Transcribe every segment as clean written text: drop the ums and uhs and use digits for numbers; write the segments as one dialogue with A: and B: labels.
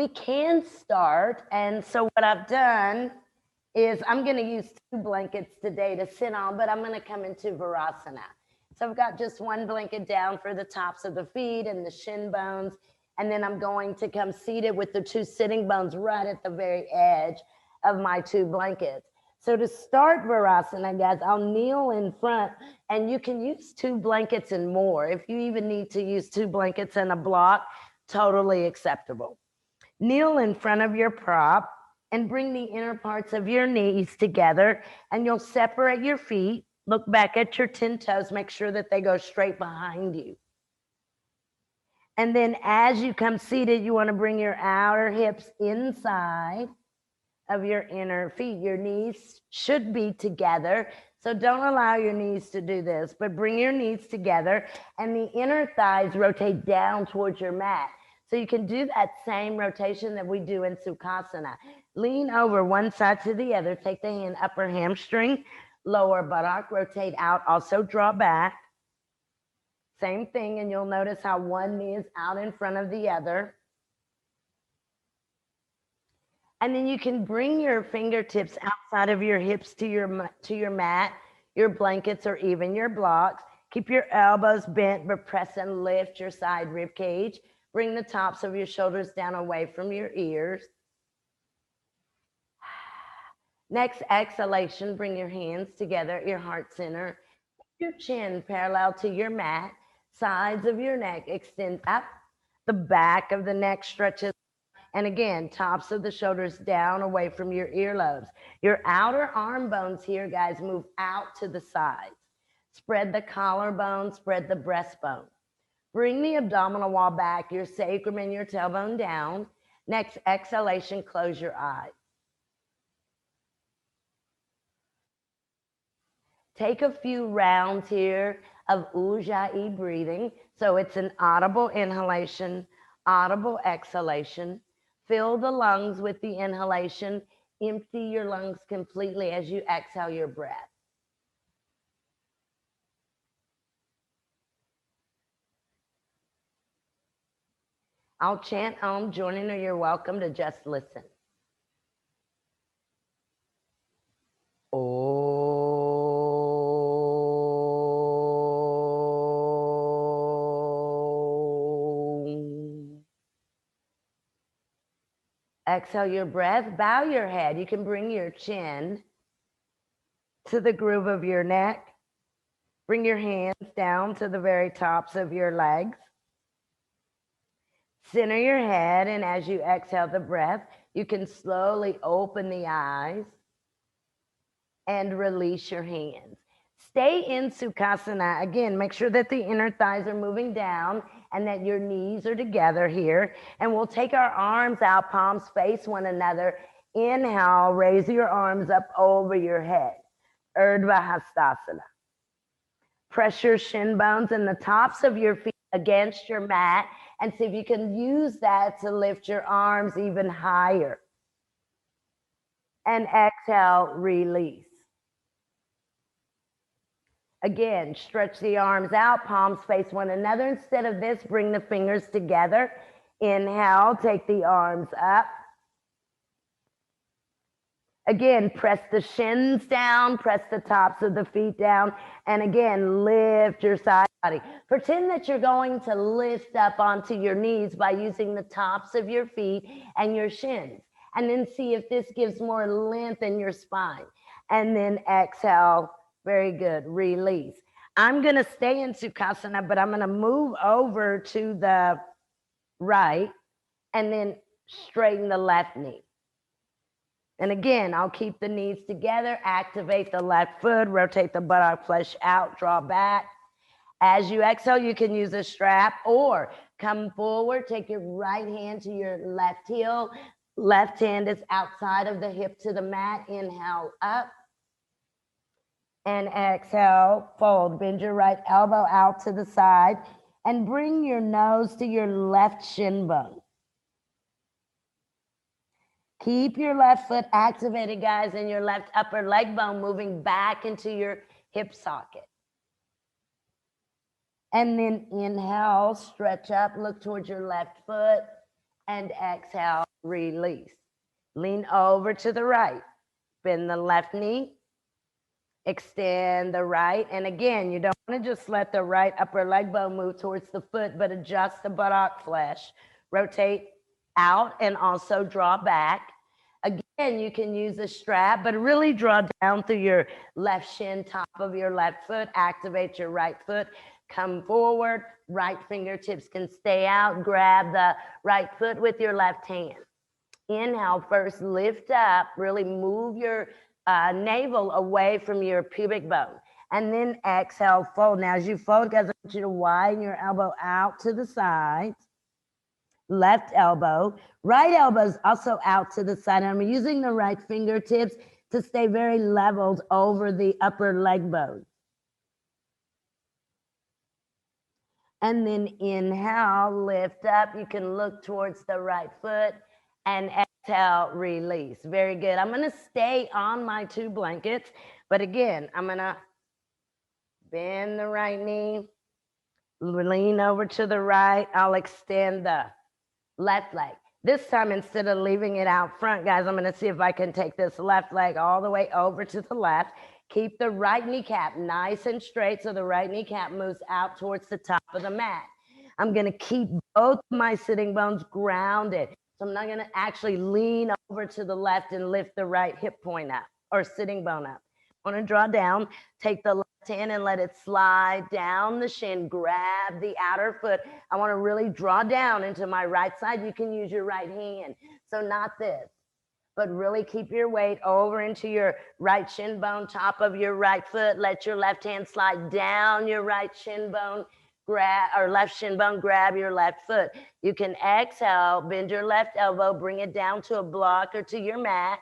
A: we can start. And so what I've done is I'm going to use 2 blankets today to sit on, but I'm going to come into Virasana. So I've got just one blanket down for the tops of the feet and the shin bones. And then I'm going to come seated with the 2 sitting bones right at the very edge of my 2 blankets. So to start Virasana, guys, I'll kneel in front, and you can use 2 blankets and more. If you even need to use 2 blankets and a block, totally acceptable. Kneel in front of your prop and bring the inner parts of your knees together, and you'll separate your feet. Look back at your 10 toes. Make sure that they go straight behind you. And then as you come seated, you want to bring your outer hips inside of your inner feet. Your knees should be together. So don't allow your knees to do this, but bring your knees together, and the inner thighs rotate down towards your mat. So you can do that same rotation that we do in Sukhasana. Lean over one side to the other. Take the hand, upper hamstring, lower buttock, rotate out, also draw back. Same thing, and you'll notice how one knee is out in front of the other. And then you can bring your fingertips outside of your hips to your mat, your blankets, or even your blocks. Keep your elbows bent, but press and lift your side rib cage. Bring the tops of your shoulders down away from your ears. Next exhalation, bring your hands together at your heart center. Your chin parallel to your mat. Sides of your neck extend up. The back of the neck stretches. And again, tops of the shoulders down away from your earlobes. Your outer arm bones here, guys, move out to the sides. Spread the collarbone, spread the breastbone. Bring the abdominal wall back, your sacrum and your tailbone down. Next exhalation, close your eyes. Take a few rounds here of Ujjayi breathing. So it's an audible inhalation, audible exhalation. Fill the lungs with the inhalation. Empty your lungs completely as you exhale your breath. I'll chant Om, joining, or you're welcome to just listen. Exhale your breath, bow your head. You can bring your chin to the groove of your neck. Bring your hands down to the very tops of your legs. Center your head, and as you exhale the breath, you can slowly open the eyes and release your hands. Stay in Sukhasana. Again, make sure that the inner thighs are moving down and that your knees are together here. And we'll take our arms out, palms face one another. Inhale, raise your arms up over your head. Urdhva Hastasana. Press your shin bones and the tops of your feet against your mat, and see if you can use that to lift your arms even higher. And exhale, release. Again, stretch the arms out, palms face one another. Instead of this, bring the fingers together. Inhale, take the arms up. Again, press the shins down, press the tops of the feet down, and again, lift your side body. Pretend that you're going to lift up onto your knees by using the tops of your feet and your shins. And then see if this gives more length in your spine. And then exhale. Very good. Release. I'm going to stay in Sukhasana, but I'm going to move over to the right and then straighten the left knee. And again, I'll keep the knees together, activate the left foot, rotate the buttock flesh out, draw back. As you exhale, you can use a strap or come forward, take your right hand to your left heel. Left hand is outside of the hip to the mat. Inhale up. And exhale, fold. Bend your right elbow out to the side and bring your nose to your left shin bone. Keep your left foot activated, guys, and your left upper leg bone moving back into your hip socket. And then inhale, stretch up, look towards your left foot, and exhale, release. Lean over to the right. Bend the left knee. Extend the right. And again, you don't want to just let the right upper leg bone move towards the foot, but adjust the buttock flesh. Rotate out and also draw back. Again, you can use a strap, but really draw down through your left shin, top of your left foot. Activate your right foot. Come forward. Right fingertips can stay out. Grab the right foot with your left hand. Inhale first, lift up, really move your navel away from your pubic bone. And then exhale, fold. Now, as you fold, guys, I want you to widen your elbow out to the side. Left elbow. Right elbow is also out to the side. I'm using the right fingertips to stay very leveled over the upper leg bone. And then inhale, lift up. You can look towards the right foot and exhale, release. Very good. I'm going to stay on my 2 blankets, but again, I'm going to bend the right knee, lean over to the right. I'll extend the left leg. This time, instead of leaving it out front, guys, I'm going to see if I can take this left leg all the way over to the left. Keep the right kneecap nice and straight so the right kneecap moves out towards the top of the mat. I'm going to keep both my sitting bones grounded. So I'm not going to actually lean over to the left and lift the right hip point up or sitting bone up. I want to draw down, take the left hand and let it slide down the shin, grab the outer foot. I want to really draw down into my right side. You can use your right hand. So not this, but really keep your weight over into your right shin bone, top of your right foot. Let your left hand slide down your right shin bone, grab or left shin bone, grab your left foot. You can exhale, bend your left elbow, bring it down to a block or to your mat.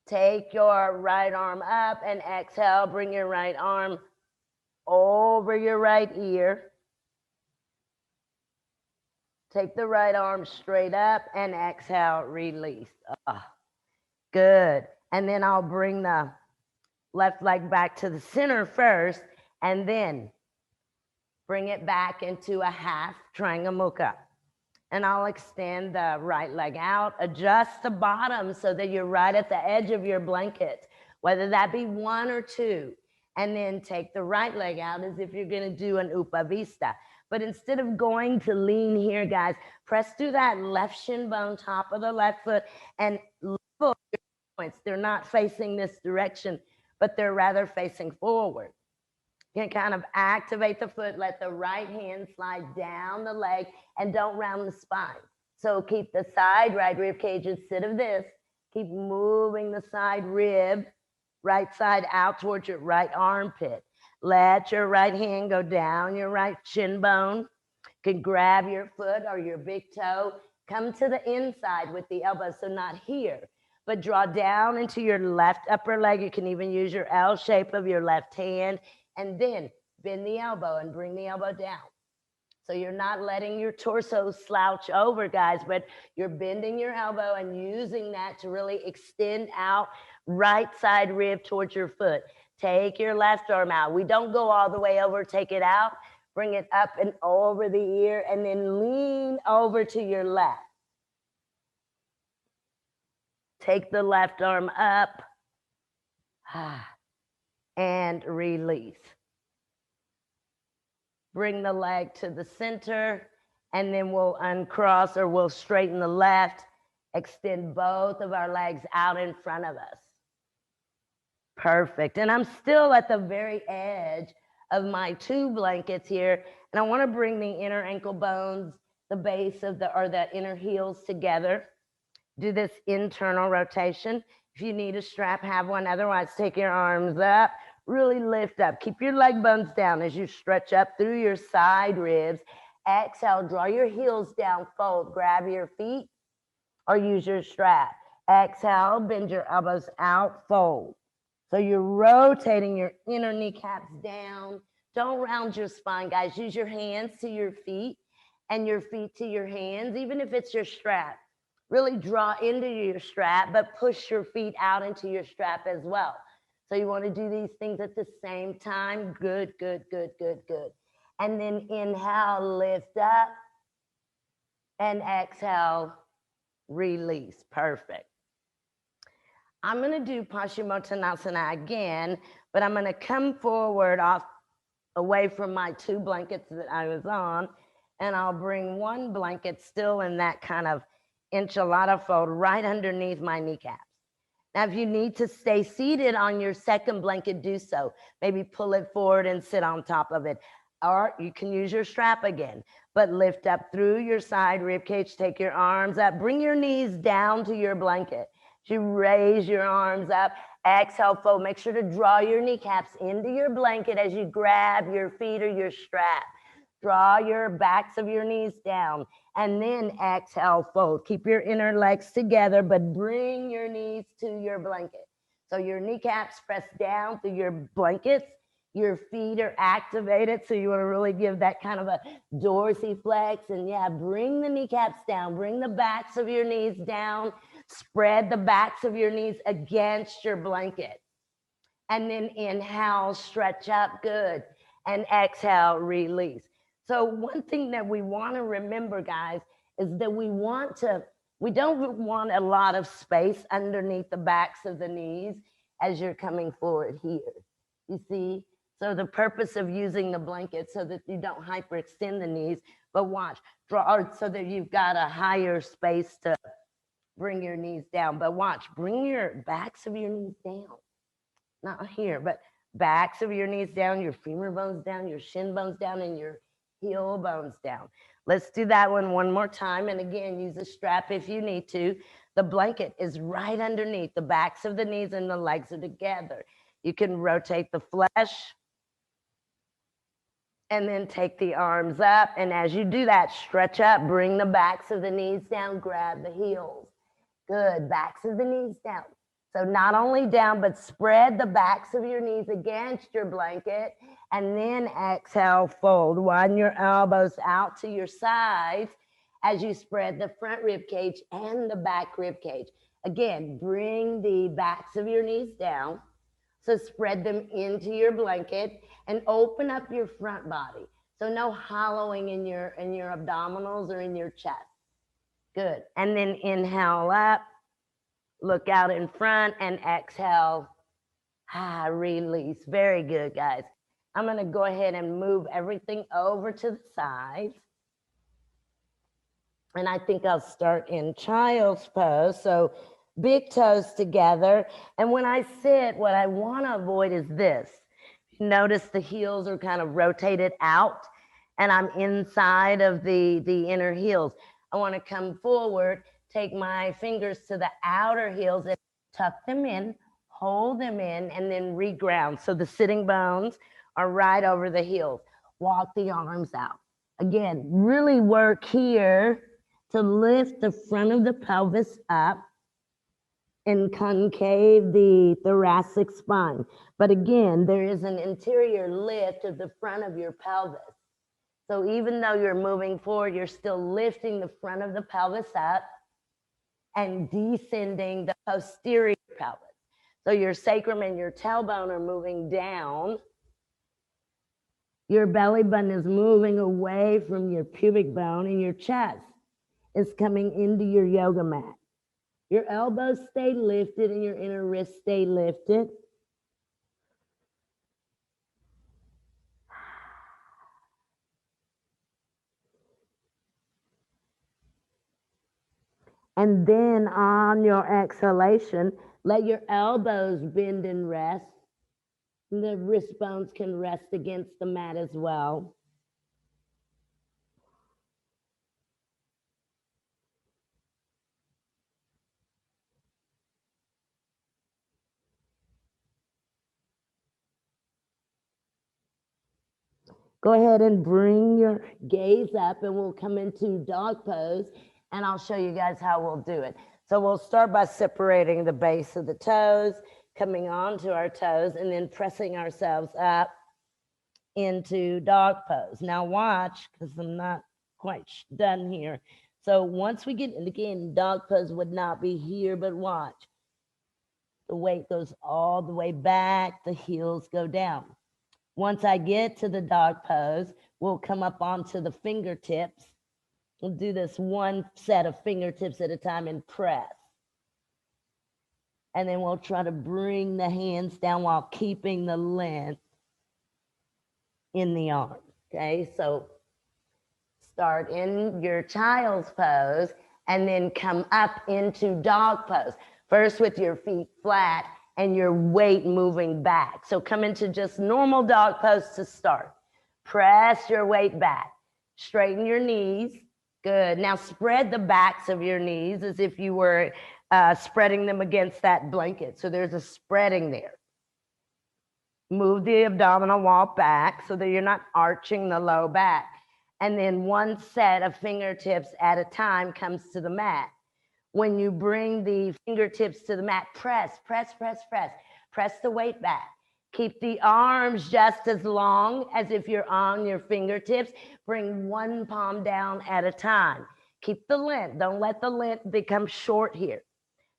A: Take your right arm up and exhale, bring your right arm over your right ear. Take the right arm straight up and exhale, release. Good. And then I'll bring the left leg back to the center first, and then bring it back into a half triangle mukha. And I'll extend the right leg out, adjust the bottom so that you're right at the edge of your blanket, whether that be 1 or 2. And then take the right leg out as if you're going to do an upavista. But instead of going to lean here, guys, press through that left shin bone, top of the left foot, and level your points. They're not facing this direction, but they're rather facing forward. You can kind of activate the foot, let the right hand slide down the leg, and don't round the spine. So keep the side right rib cage instead of this. Keep moving the side rib, right side out towards your right armpit. Let your right hand go down your right shin bone. You can grab your foot or your big toe. Come to the inside with the elbow, so not here, but draw down into your left upper leg. You can even use your L shape of your left hand. And then bend the elbow and bring the elbow down. So you're not letting your torso slouch over, guys, but you're bending your elbow and using that to really extend out right side rib towards your foot. Take your left arm out. We don't go all the way over. Take it out. Bring it up and over the ear, and then lean over to your left. Take the left arm up. And release. Bring the leg to the center, and then we'll uncross or we'll straighten the left. Extend both of our legs out in front of us. Perfect. And I'm still at the very edge of my 2 blankets here, and I want to bring the inner ankle bones, the base of the inner heels together. Do this internal rotation. If you need a strap, have one. Otherwise, take your arms up. Really lift up. Keep your leg bones down as you stretch up through your side ribs. Exhale, draw your heels down, fold. Grab your feet or use your strap. Exhale, bend your elbows out, fold. So you're rotating your inner kneecaps down. Don't round your spine, guys. Use your hands to your feet and your feet to your hands, even if it's your strap. Really draw into your strap, but push your feet out into your strap as well. So you want to do these things at the same time. Good, good, good, good, good. And then inhale, lift up. And exhale, release. Perfect. I'm going to do Paschimottanasana again, but I'm going to come forward off away from my 2 blankets that I was on, and I'll bring 1 blanket still in that kind of enchilada fold right underneath my kneecaps. Now, if you need to stay seated on your 2nd blanket, do so. Maybe pull it forward and sit on top of it. Or you can use your strap again, but lift up through your side rib cage, take your arms up, bring your knees down to your blanket. You raise your arms up, exhale, fold. Make sure to draw your kneecaps into your blanket as you grab your feet or your strap. Draw your backs of your knees down and then exhale, fold. Keep your inner legs together, but bring your knees to your blanket. So your kneecaps press down through your blankets. Your feet are activated, so you want to really give that kind of a dorsiflex. And yeah, bring the kneecaps down. Bring the backs of your knees down. Spread the backs of your knees against your blanket. And then inhale, stretch up, good. And exhale, release. So one thing that we want to remember, guys, is that we don't want a lot of space underneath the backs of the knees as you're coming forward here. You see? So the purpose of using the blanket so that you don't hyperextend the knees, but watch, draw so that you've got a higher space to bring your knees down. But watch, bring your backs of your knees down. Not here, but backs of your knees down, your femur bones down, your shin bones down, and your heel bones down. Let's do that one more time. And again, use a strap if you need to. The blanket is right underneath. The backs of the knees and the legs are together. You can rotate the flesh and then take the arms up. And as you do that, stretch up, bring the backs of the knees down, grab the heels. Good, backs of the knees down. So not only down, but spread the backs of your knees against your blanket and then exhale, fold. Widen your elbows out to your sides as you spread the front rib cage and the back rib cage. Again, bring the backs of your knees down. So spread them into your blanket and open up your front body. So no hollowing in your abdominals or in your chest. Good. And then inhale up. Look out in front and exhale. Release. Very good, guys. I'm going to go ahead and move everything over to the sides. And I think I'll start in child's pose. So big toes together. And when I sit, what I want to avoid is this. Notice the heels are kind of rotated out and I'm inside of the inner heels. I want to come forward, take my fingers to the outer heels and tuck them in, hold them in, and then reground. So the sitting bones are right over the heels. Walk the arms out. Again, really work here to lift the front of the pelvis up and concave the thoracic spine. But again, there is an interior lift of the front of your pelvis. So even though you're moving forward, you're still lifting the front of the pelvis up and descending the posterior pelvis. So your sacrum and your tailbone are moving down. Your belly button is moving away from your pubic bone and your chest is coming into your yoga mat. Your elbows stay lifted and your inner wrists stay lifted. And then on your exhalation, let your elbows bend and rest. And the wrist bones can rest against the mat as well. Go ahead and bring your gaze up and we'll come into dog pose and I'll show you guys how we'll do it. So we'll start by separating the base of the toes, coming onto our toes and then pressing ourselves up into dog pose. Now watch, because I'm not quite done here. So once we get, and again, dog pose would not be here, but watch. The weight goes all the way back, the heels go down. Once I get to the dog pose, we'll come up onto the fingertips We'll do this one set of fingertips at a time and press. And then we'll try to bring the hands down while keeping the length in the arm. Okay, so start in your child's pose and then come up into dog pose. First with your feet flat and your weight moving back. So come into just normal dog pose to start. Press your weight back. Straighten your knees. Good. Now spread the backs of your knees as if you were spreading them against that blanket. So there's a spreading there. Move the abdominal wall back so that you're not arching the low back. And then one set of fingertips at a time comes to the mat. When you bring the fingertips to the mat, press, press, press, press. Press the weight back. Keep the arms just as long as if you're on your fingertips. Bring one palm down at a time. Keep the length. Don't let the length become short here.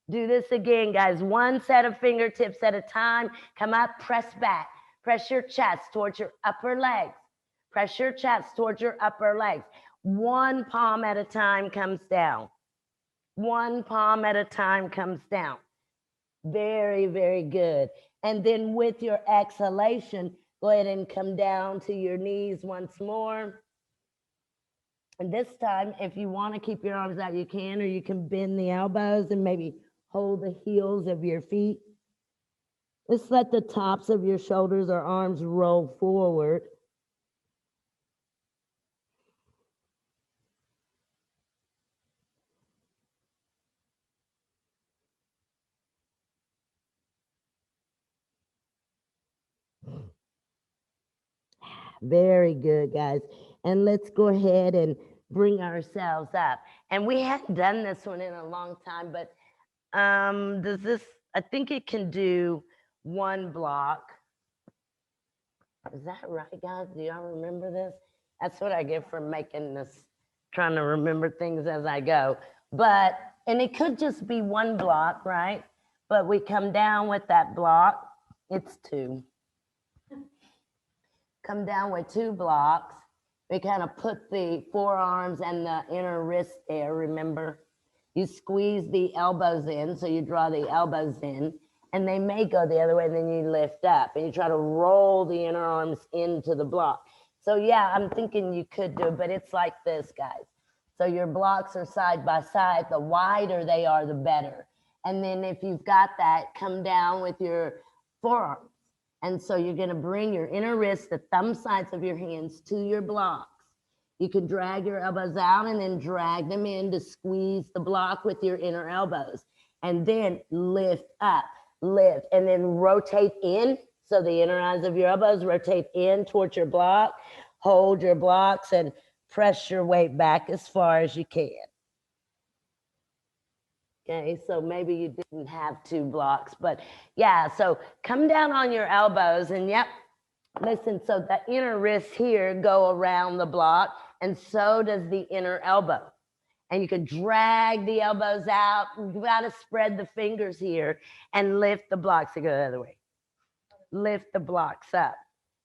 A: Do this again, guys. One set of fingertips at a time. Come up, press back. Press your chest towards your upper legs. Press your chest towards your upper legs. One palm at a time comes down. One palm at a time comes down. Very, very good. And then with your exhalation, go ahead and come down to your knees once more. And this time, if you want to keep your arms out, you can, or you can bend the elbows and maybe hold the heels of your feet. Just let the tops of your shoulders or arms roll forward. Very good, guys. And let's go ahead and bring ourselves up. And we hadn't done this one in a long time, but does this, I think it can do one block. Is that right, guys? Do y'all remember this? That's what I get for making this, trying to remember things as I go. But, and it could just be one block, right? But we come down with that block. It's two. Come down with two blocks. We kind of put the forearms and the inner wrist there, remember? You squeeze the elbows in, so you draw the elbows in, and they may go the other way, and then you lift up, and you try to roll the inner arms into the block. So yeah, I'm thinking you could do it, but it's like this, guys. So your blocks are side by side. The wider they are, the better. And then if you've got that, come down with your forearms. And so you're going to bring your inner wrist, the thumb sides of your hands to your blocks. You can drag your elbows out and then drag them in to squeeze the block with your inner elbows. And then lift up, lift, and then rotate in. So the inner eyes of your elbows rotate in towards your block. Hold your blocks and press your weight back as far as you can. Okay, so maybe you didn't have two blocks, but yeah, so come down on your elbows and yep, listen, so the inner wrists here go around the block and so does the inner elbow. And you can drag the elbows out. You gotta spread the fingers here and lift the blocks to go the other way. Lift the blocks up.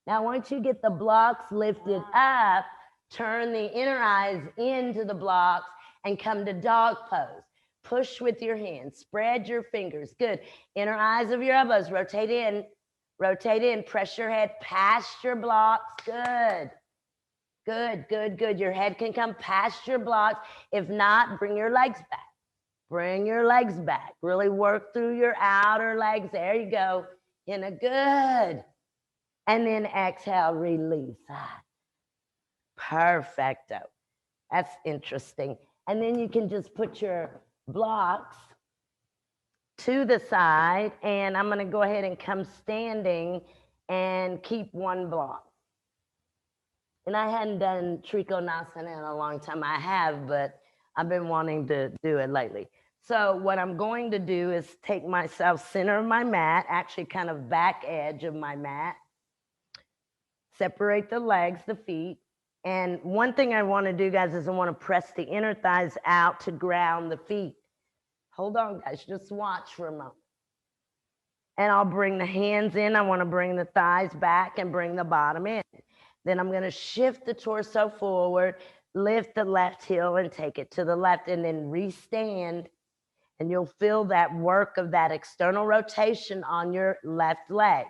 A: Now, once you get the blocks lifted up, turn the inner eyes into the blocks and come to dog pose. Push with your hands, spread your fingers. Good. Inner eyes of your elbows, rotate in, press your head past your blocks. Good. Good, good, good. Your head can come past your blocks. If not, bring your legs back. Bring your legs back. Really work through your outer legs. There you go. In a good. And then exhale, release. Perfecto. That's interesting. And then you can just put your blocks to the side, and I'm going to go ahead and come standing and keep one block. And I hadn't done Trikonasana in a long time. I have, but I've been wanting to do it lately. So what I'm going to do is take myself center of my mat, actually kind of back edge of my mat, separate the legs, the feet. And one thing I want to do, guys, is I want to press the inner thighs out to ground the feet. Hold on, guys. Just watch for a moment. And I'll bring the hands in. I want to bring the thighs back and bring the bottom in. Then I'm going to shift the torso forward, lift the left heel and take it to the left, and then restand. And you'll feel that work of that external rotation on your left leg.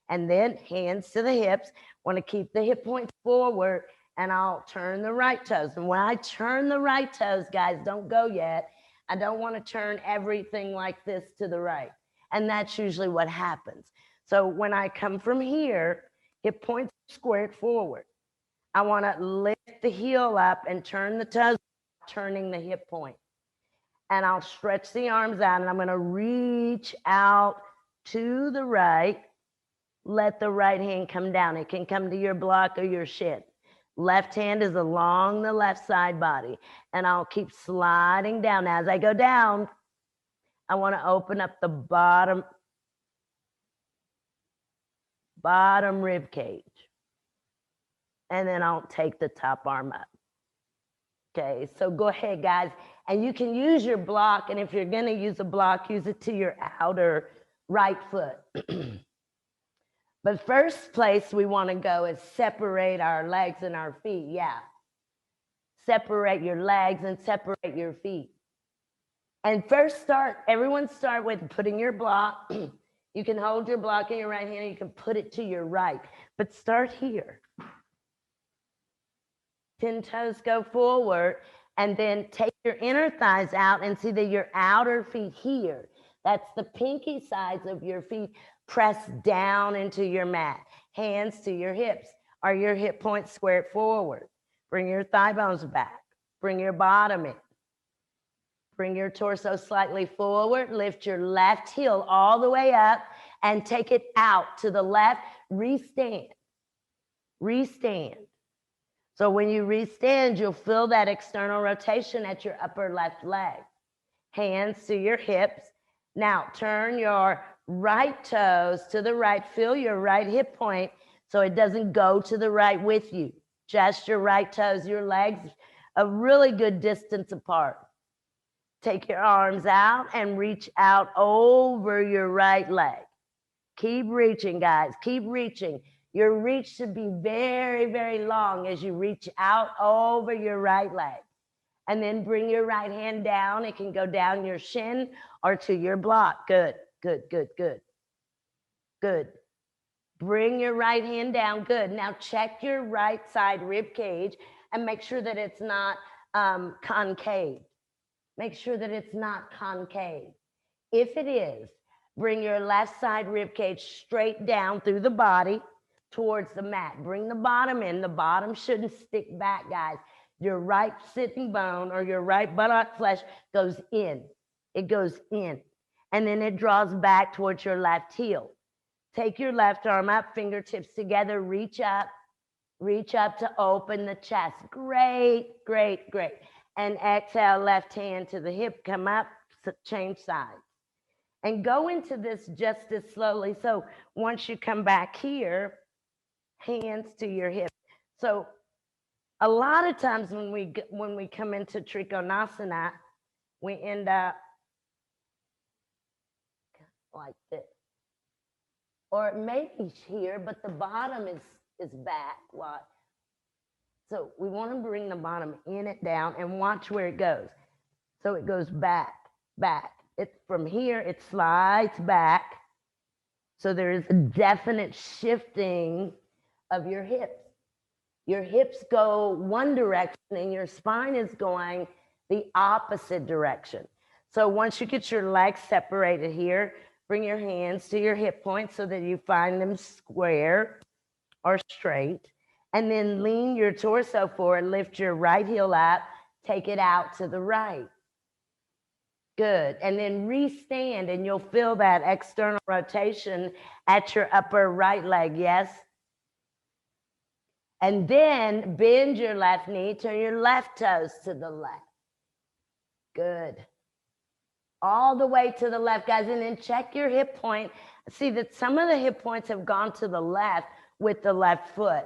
A: And then hands to the hips. Want to keep the hip points forward, and I'll turn the right toes. And when I turn the right toes, guys, don't go yet. I don't want to turn everything like this to the right. And that's usually what happens. So when I come from here, hip points squared forward. I want to lift the heel up and turn the toes, turning the hip point. And I'll stretch the arms out, and I'm going to reach out to the right. Let the right hand come down. It can come to your block or your shin. Left hand is along the left side body. And I'll keep sliding down. As I go down, I want to open up the bottom rib cage. And then I'll take the top arm up. Okay, so go ahead, guys. And you can use your block. And if you're going to use a block, use it to your outer right foot. But first place we want to go is separate our legs and our feet. Yeah. Separate your legs and separate your feet. And first everyone start with putting your block. You can hold your block in your right hand, and you can put it to your right. But start here. 10 toes go forward, and then take your inner thighs out and see that your outer feet here. That's the pinky sides of your feet. Press down into your mat. Hands to your hips. Are your hip points squared forward? Bring your thigh bones back. Bring your bottom in. Bring your torso slightly forward. Lift your left heel all the way up and take it out to the left. Restand. Restand. So when you restand, you'll feel that external rotation at your upper left leg. Hands to your hips. Now turn your right toes to the right. Feel your right hip point so it doesn't go to the right with you. Just your right toes, your legs a really good distance apart. Take your arms out and reach out over your right leg. Keep reaching, guys. Keep reaching. Your reach should be very, very long as you reach out over your right leg. And then bring your right hand down. It can go down your shin or to your block. Good, good, good, good. Good. Bring your right hand down. Good. Now check your right side rib cage and make sure that it's not concave. Make sure that it's not concave. If it is, bring your left side rib cage straight down through the body towards the mat. Bring the bottom in. The bottom shouldn't stick back, guys. Your right sitting bone or your right buttock flesh goes in. It goes in. And then it draws back towards your left heel. Take your left arm up, fingertips together, reach up to open the chest. Great, great, great. And exhale, left hand to the hip, come up, change sides. And go into this just as slowly. So once you come back here, hands to your hip. So a lot of times when we come into Trikonasana, we end up like this. Or it may be here, but the bottom is back. So we want to bring the bottom in it down and watch where it goes. So it goes back, back. From here, it slides back. So there is a definite shifting of your hips. Your hips go one direction and your spine is going the opposite direction. So once you get your legs separated here, bring your hands to your hip points so that you find them square or straight. And then lean your torso forward, lift your right heel up, take it out to the right. Good. And then restand, and you'll feel that external rotation at your upper right leg. Yes. And then bend your left knee, turn your left toes to the left. Good. All the way to the left, guys. And then check your hip point. See that some of the hip points have gone to the left with the left foot.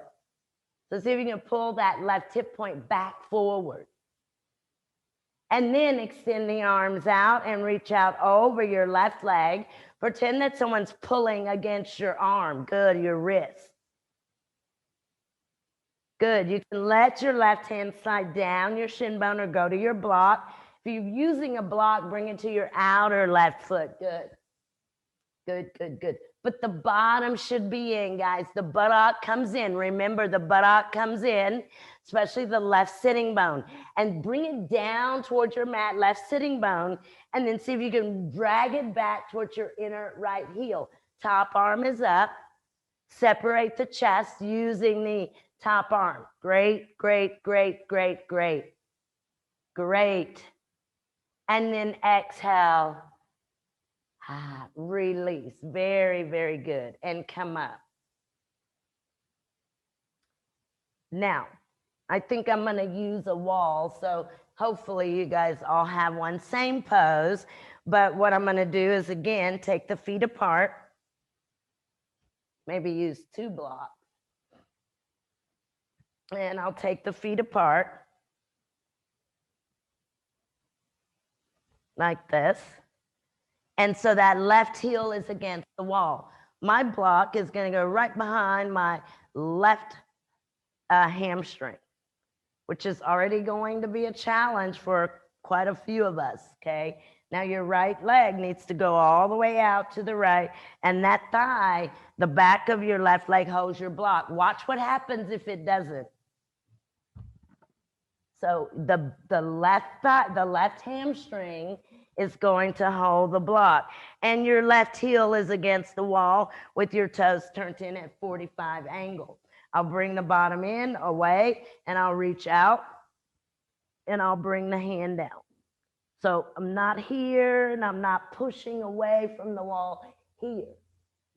A: So see if you can pull that left hip point back forward. And then extend the arms out and reach out over your left leg. Pretend that someone's pulling against your arm. Good, your wrist. Good. You can let your left hand slide down your shin bone or go to your block. If you're using a block, bring it to your outer left foot. Good. Good, good, good. But the bottom should be in, guys. The buttock comes in. Remember, the buttock comes in, especially the left sitting bone. And bring it down towards your mat, left sitting bone, and then see if you can drag it back towards your inner right heel. Top arm is up. Separate the chest using the top arm. Great, great, great, great, great. Great. And then exhale. Release. Very, very good. And come up. Now, I think I'm going to use a wall. So hopefully you guys all have one. Same pose. But what I'm going to do is, again, take the feet apart. Maybe use 2 blocks. And I'll take the feet apart. Like this. And so that left heel is against the wall. My block is going to go right behind my left hamstring, which is already going to be a challenge for quite a few of us, okay? Now your right leg needs to go all the way out to the right, and that thigh, the back of your left leg holds your block. Watch what happens if it doesn't. So the left thigh, the left hamstring is going to hold the block, and your left heel is against the wall with your toes turned in at 45 angle. I'll bring the bottom in away, and I'll reach out, and I'll bring the hand down. So I'm not here, and I'm not pushing away from the wall here.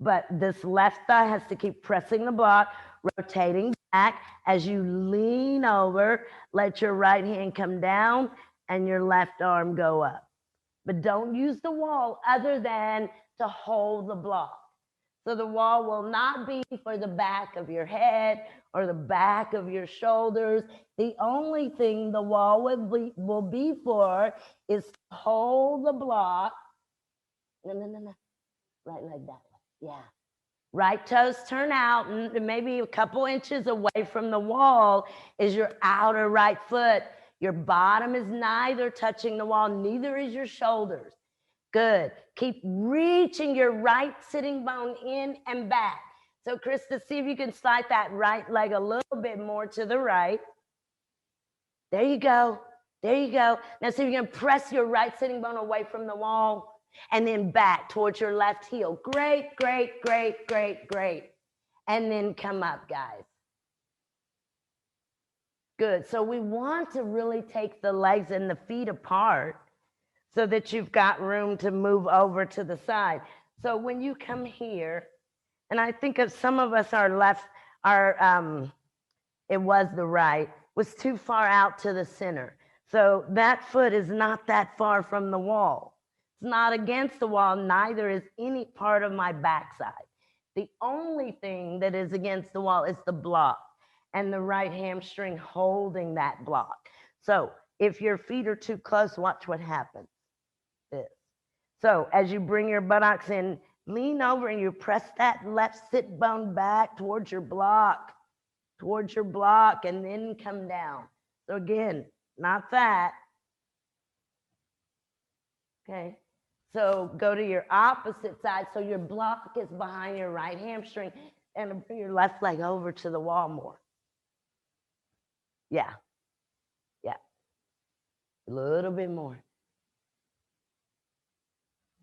A: But this left thigh has to keep pressing the block, rotating back. As you lean over, let your right hand come down and your left arm go up. But don't use the wall other than to hold the block. So the wall will not be for the back of your head or the back of your shoulders. The only thing the wall will be for is to hold the block. No. Right leg that way. Yeah. Right toes turn out, and maybe a couple inches away from the wall is your outer right foot. Your bottom is neither touching the wall, neither is your shoulders. Good. Keep reaching your right sitting bone in and back. So, Krista, see if you can slide that right leg a little bit more to the right. There you go. There you go. Now, see if you can press your right sitting bone away from the wall. And then back towards your left heel. Great, great, great, great, great. And then come up, guys. Good. So we want to really take the legs and the feet apart so that you've got room to move over to the side. So when you come here, and I think of some of us, our left, it was the right, was too far out to the center. So that foot is not that far from the wall. It's not against the wall, neither is any part of my backside. The only thing that is against the wall is the block and the right hamstring holding that block. So if your feet are too close, watch what happens. This. So as you bring your buttocks in, lean over and you press that left sit bone back towards your block, and then come down. So again, not that. Okay. So go to your opposite side. So your block is behind your right hamstring, and bring your left leg over to the wall more. Yeah. Yeah. A little bit more.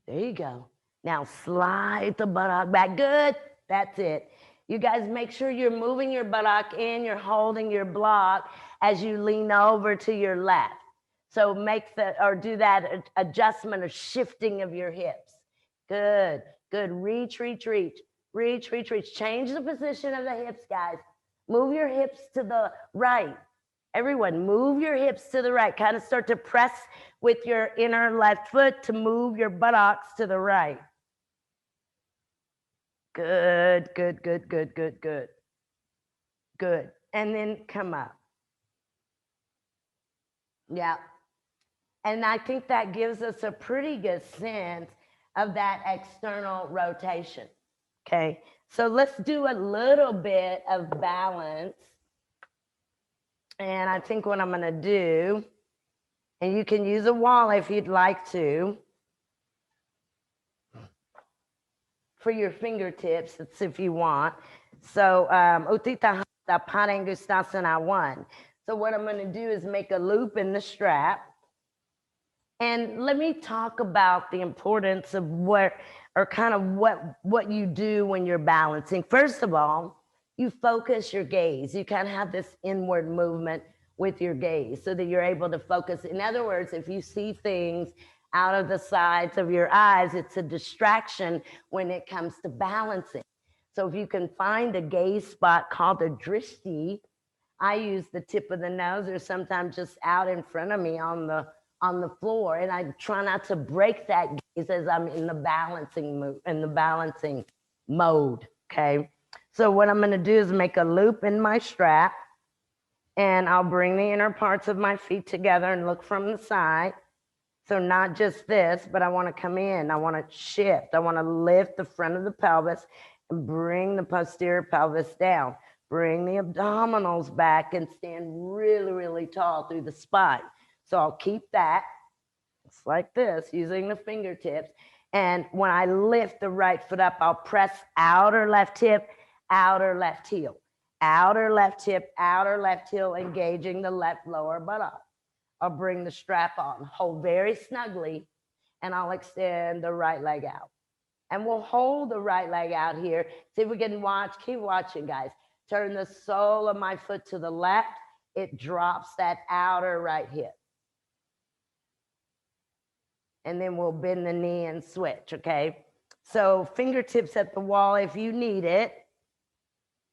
A: There you go. Now slide the buttock back. Good. That's it. You guys make sure you're moving your buttock in, you're holding your block as you lean over to your left. So do that adjustment or shifting of your hips. Good, good. Reach. Change the position of the hips, guys. Move your hips to the right. Everyone, move your hips to the right. Kind of start to press with your inner left foot to move your buttocks to the right. Good. Good. And then come up. Yeah. And I think that gives us a pretty good sense of that external rotation. Okay. So let's do a little bit of balance. And I think what I'm going to do, and you can use a wall if you'd like to, for your fingertips. It's if you want. So, Utthita Hasta Padangustasana 1. So what I'm going to do is make a loop in the strap. And let me talk about the importance of what you do when you're balancing. First of all, you focus your gaze. You kind of have this inward movement with your gaze so that you're able to focus. In other words, if you see things out of the sides of your eyes, it's a distraction when it comes to balancing. So if you can find a gaze spot called a drishti, I use the tip of the nose or sometimes just out in front of me on the floor, and I try not to break that gaze as I'm in the balancing mode. Okay. So what I'm going to do is make a loop in my strap, and I'll bring the inner parts of my feet together and look from the side. So not just this, but I want to come in. I want to shift. I want to lift the front of the pelvis and bring the posterior pelvis down. Bring the abdominals back and stand really, really tall through the spine. So I'll keep that. It's like this, using the fingertips. And when I lift the right foot up, I'll press outer left hip, outer left heel. Outer left hip, outer left heel, engaging the left lower buttock. I'll bring the strap on, hold very snugly, and I'll extend the right leg out. And we'll hold the right leg out here. See if we can watch, keep watching, guys. Turn the sole of my foot to the left. It drops that outer right hip. And then we'll bend the knee and switch, okay? So fingertips at the wall if you need it.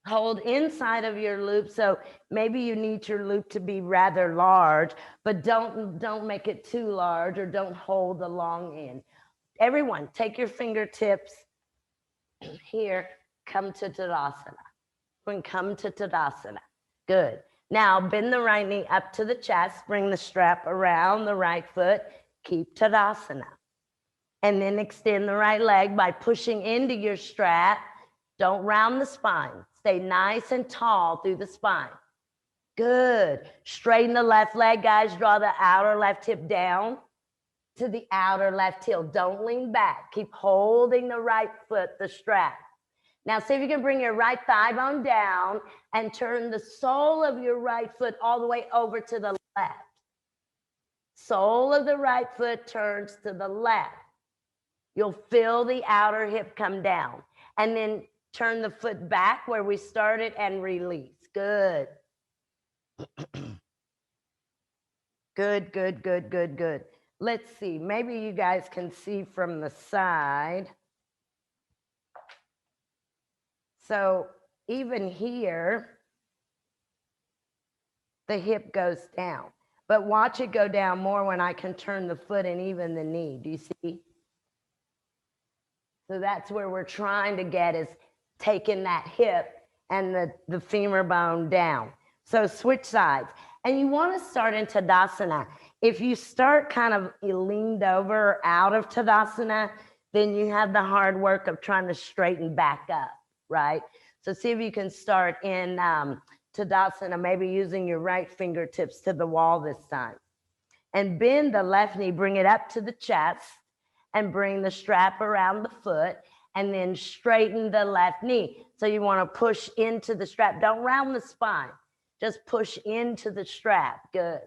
A: Hold inside of your loop. So maybe you need your loop to be rather large, but don't make it too large, or don't hold the long end. Everyone, take your fingertips here, come to Tadasana. When come to Tadasana. Good. Now bend the right knee up to the chest, bring the strap around the right foot, keep Tadasana. And then extend the right leg by pushing into your strap. Don't round the spine. Stay nice and tall through the spine. Good. Straighten the left leg, guys. Draw the outer left hip down to the outer left heel. Don't lean back. Keep holding the right foot, the strap. Now see if you can bring your right thigh bone down and turn the sole of your right foot all the way over to the left. Sole of the right foot turns to the left. You'll feel the outer hip come down. And then turn the foot back where we started and release. Good. Good, good, good, good, good. Let's see. Maybe you guys can see from the side. So even here, the hip goes down. But watch it go down more when I can turn the foot and even the knee. Do you see? So that's where we're trying to get, is taking that hip and the femur bone down. So switch sides. And you want to start in Tadasana. If you start kind of leaned over or out of Tadasana, then you have the hard work of trying to straighten back up, right? So see if you can start in Tadasana, maybe using your right fingertips to the wall this time. And bend the left knee, bring it up to the chest, and bring the strap around the foot, and then straighten the left knee. So you want to push into the strap. Don't round the spine. Just push into the strap. Good,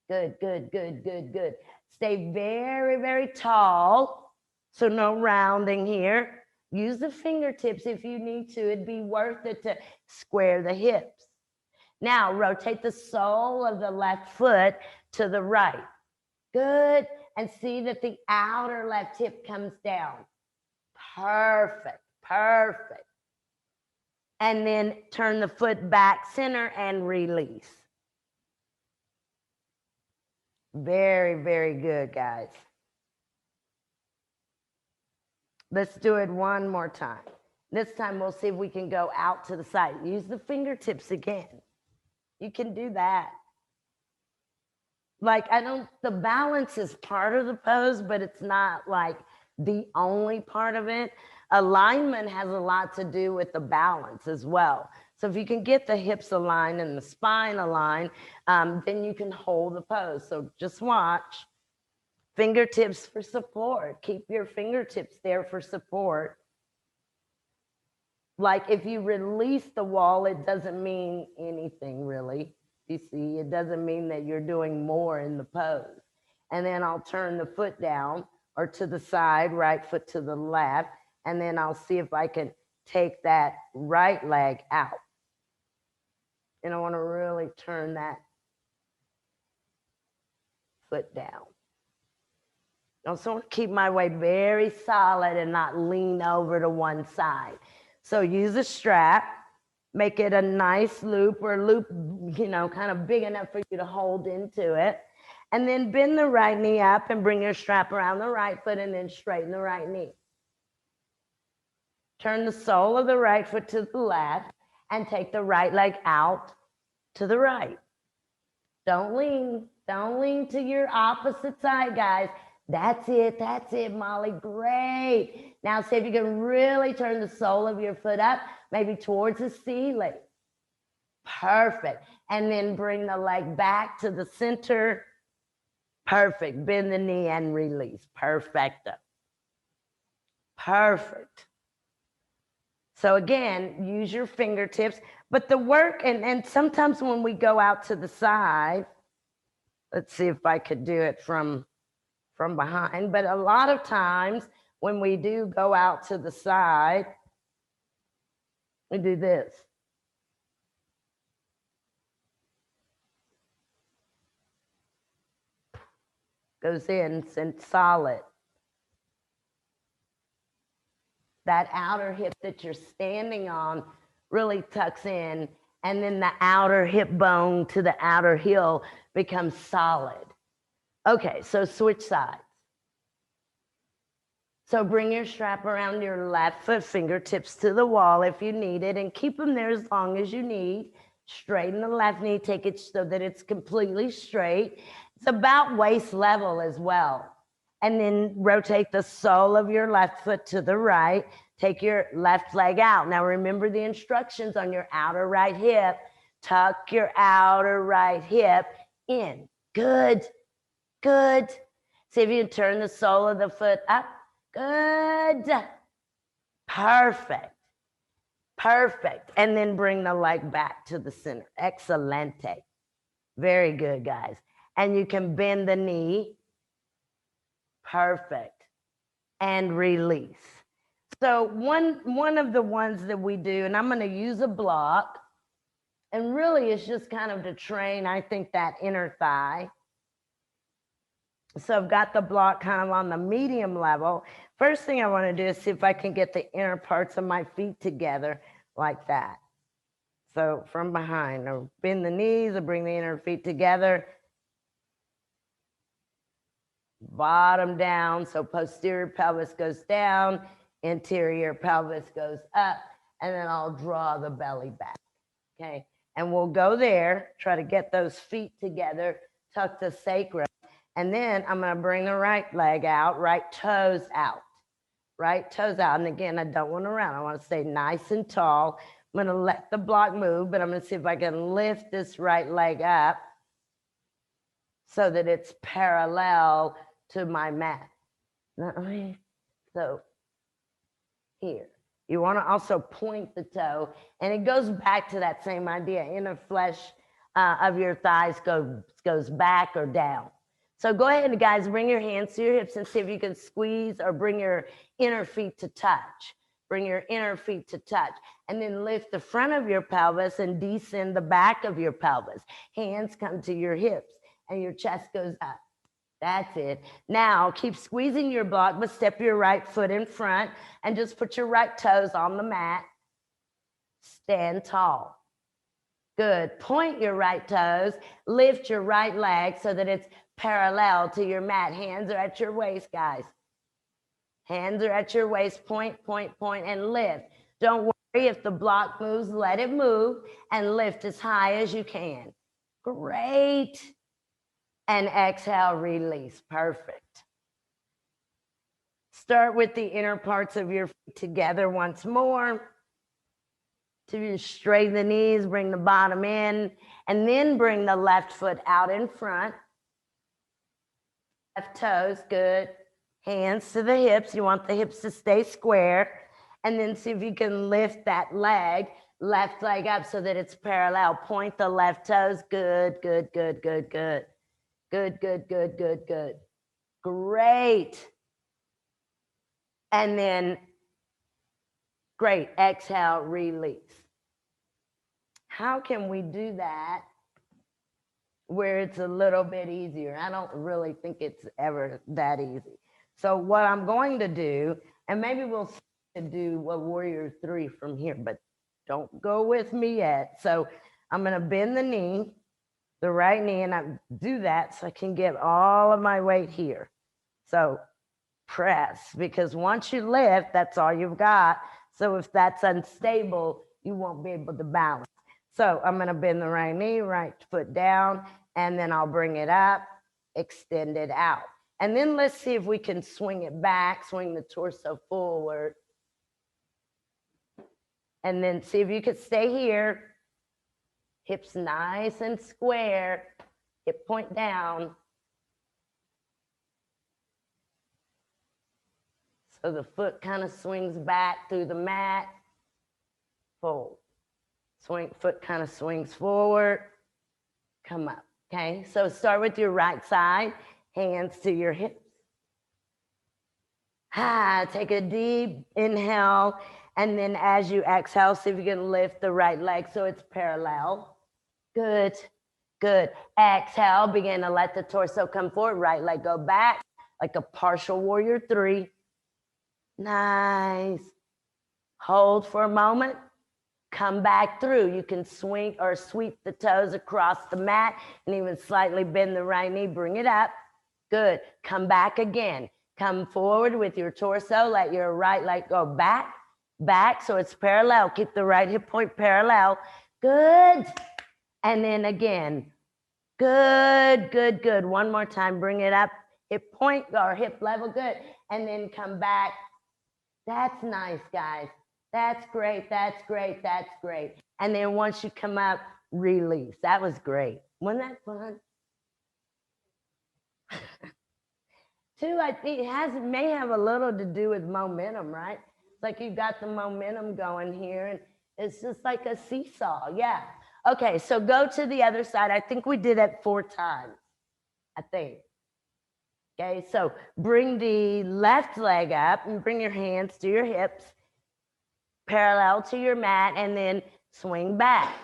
A: good, good, good, good, good. Stay very, very tall. So no rounding here. Use the fingertips if you need to. It'd be worth it to square the hips. Now rotate the sole of the left foot to the right. Good. And see that the outer left hip comes down. Perfect, perfect. And then turn the foot back center and release. Very, very good, guys. Let's do it one more time. This time we'll see if we can go out to the side. Use the fingertips again. You can do that. Like, the balance is part of the pose, but it's not like the only part of it. Alignment has a lot to do with the balance as well. So if you can get the hips aligned and the spine aligned, then you can hold the pose. So just watch. Fingertips for support. Keep your fingertips there for support. Like if you release the wall, it doesn't mean anything really. You see, it doesn't mean that you're doing more in the pose. And then I'll turn the foot down or to the side, right foot to the left. And then I'll see if I can take that right leg out. And I want to really turn that foot down. I also want to keep my weight very solid and not lean over to one side. So use a strap, make it a nice loop or loop, kind of big enough for you to hold into it. And then bend the right knee up and bring your strap around the right foot and then straighten the right knee. Turn the sole of the right foot to the left and take the right leg out to the right. Don't lean to your opposite side, guys. That's it, Molly, great. Now see if you can really turn the sole of your foot up, maybe towards the ceiling. Perfect. And then bring the leg back to the center. Perfect. Bend the knee and release. Perfecto. Perfect. So again, use your fingertips, but the work, and sometimes when we go out to the side, let's see if I could do it from behind, but a lot of times when we do go out to the side, we do this. Goes in and solid. That outer hip that you're standing on really tucks in, and then the outer hip bone to the outer heel becomes solid. Okay, so switch sides. So bring your strap around your left foot, fingertips to the wall if you need it, and keep them there as long as you need. Straighten the left knee, take it so that it's completely straight. It's about waist level as well. And then rotate the sole of your left foot to the right. Take your left leg out. Now remember the instructions on your outer right hip. Tuck your outer right hip in. Good, good. See if you can turn the sole of the foot up. Good. Perfect. Perfect. And then bring the leg back to the center. Excelente. Very good, guys. And you can bend the knee. Perfect. And release. So one of the ones that we do, and I'm going to use a block, and really it's just kind of to train, I think, that inner thigh. So I've got the block kind of on the medium level. First thing I want to do is see if I can get the inner parts of my feet together like that. So from behind, I'll bend the knees, I'll bring the inner feet together. Bottom down, so posterior pelvis goes down, interior pelvis goes up, and then I'll draw the belly back, okay? And we'll go there, try to get those feet together, tuck the sacrum, and then I'm gonna bring the right leg out, right toes out, right toes out. And again, I don't want to round, I want to stay nice and tall. I'm gonna let the block move, but I'm gonna see if I can lift this right leg up so that it's parallel to my mat. So here, you want to also point the toe, and it goes back to that same idea. Inner flesh of your thighs goes back or down. So go ahead, guys, bring your hands to your hips and see if you can squeeze or bring your inner feet to touch. Bring your inner feet to touch, and then lift the front of your pelvis and descend the back of your pelvis. Hands come to your hips and your chest goes up. That's it. Now keep squeezing your block, but step your right foot in front and just put your right toes on the mat. Stand tall. Good. Point your right toes, lift your right leg so that it's parallel to your mat. Hands are at your waist, guys. Hands are at your waist. Point, point, point, and lift. Don't worry if the block moves, let it move and lift as high as you can. Great. And exhale, release. Perfect. Start with the inner parts of your feet together once more. To straighten the knees, bring the bottom in, and then bring the left foot out in front. Left toes, good. Hands to the hips. You want the hips to stay square. And then see if you can lift that leg, left leg up so that it's parallel. Point the left toes. Good, good, good, good, good. Good, good, good, good, good. Great. And then, great. Exhale, release. How can we do that where it's a little bit easier? I don't really think it's ever that easy. So what I'm going to do, and maybe we'll do a warrior 3 from here, but don't go with me yet. So I'm going to bend the knee, the right knee, and I do that so I can get all of my weight here. So press, because once you lift, that's all you've got. So if that's unstable, you won't be able to balance. So I'm going to bend the right knee, right foot down, and then I'll bring it up, extend it out. And then let's see if we can swing it back, swing the torso forward. And then see if you could stay here. Hips nice and square. Hip point down. So the foot kind of swings back through the mat. Fold. Swing, foot kind of swings forward. Come up. Okay, so start with your right side. Hands to your hips. Take a deep inhale. And then as you exhale, see if you can lift the right leg so it's parallel. Good, good. Exhale, begin to let the torso come forward. Right leg go back like a partial warrior 3. Nice. Hold for a moment. Come back through. You can swing or sweep the toes across the mat and even slightly bend the right knee. Bring it up. Good. Come back again. Come forward with your torso. Let your right leg go back, back so it's parallel. Keep the right hip point parallel. Good. And then again. Good, good, good. One more time. Bring it up. Hip point or hip level. Good. And then come back. That's nice, guys. That's great. That's great. That's great. And then once you come up, release. That was great. Wasn't that fun? Too, I think it may have a little to do with momentum, right? It's like you got the momentum going here, and it's just like a seesaw. Yeah. Okay, so go to the other side. I think we did it 4 times, I think. Okay, so bring the left leg up and bring your hands to your hips, parallel to your mat, and then swing back.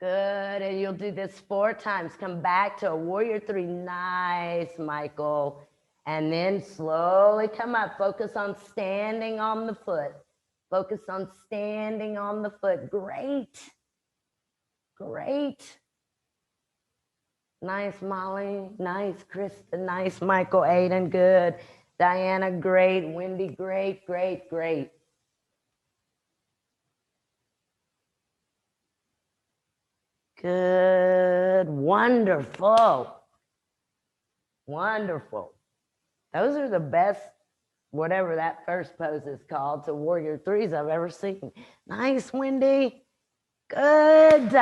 A: Good, and you'll do this 4 times. Come back to a warrior 3. Nice, Michael. And then slowly come up. Focus on standing on the foot. Focus on standing on the foot. Great. Great. Nice, Molly. Nice, Krista. Nice, Michael. Aiden, good. Diana, great. Wendy, great, great, great. Good. Wonderful. Wonderful. Those are the best, whatever that first pose is called, to warrior 3s I've ever seen. Nice, Wendy. Good.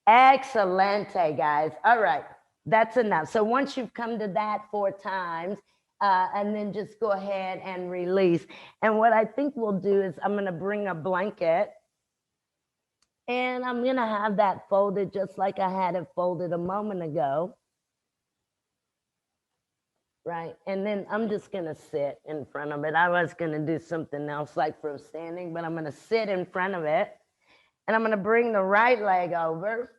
A: Excelente, guys. All right. That's enough. So once you've come to that 4 times, and then just go ahead and release. And what I think we'll do is I'm going to bring a blanket. And I'm going to have that folded just like I had it folded a moment ago. Right. And then I'm just going to sit in front of it. I was going to do something else like from standing, but I'm going to sit in front of it. And I'm going to bring the right leg over.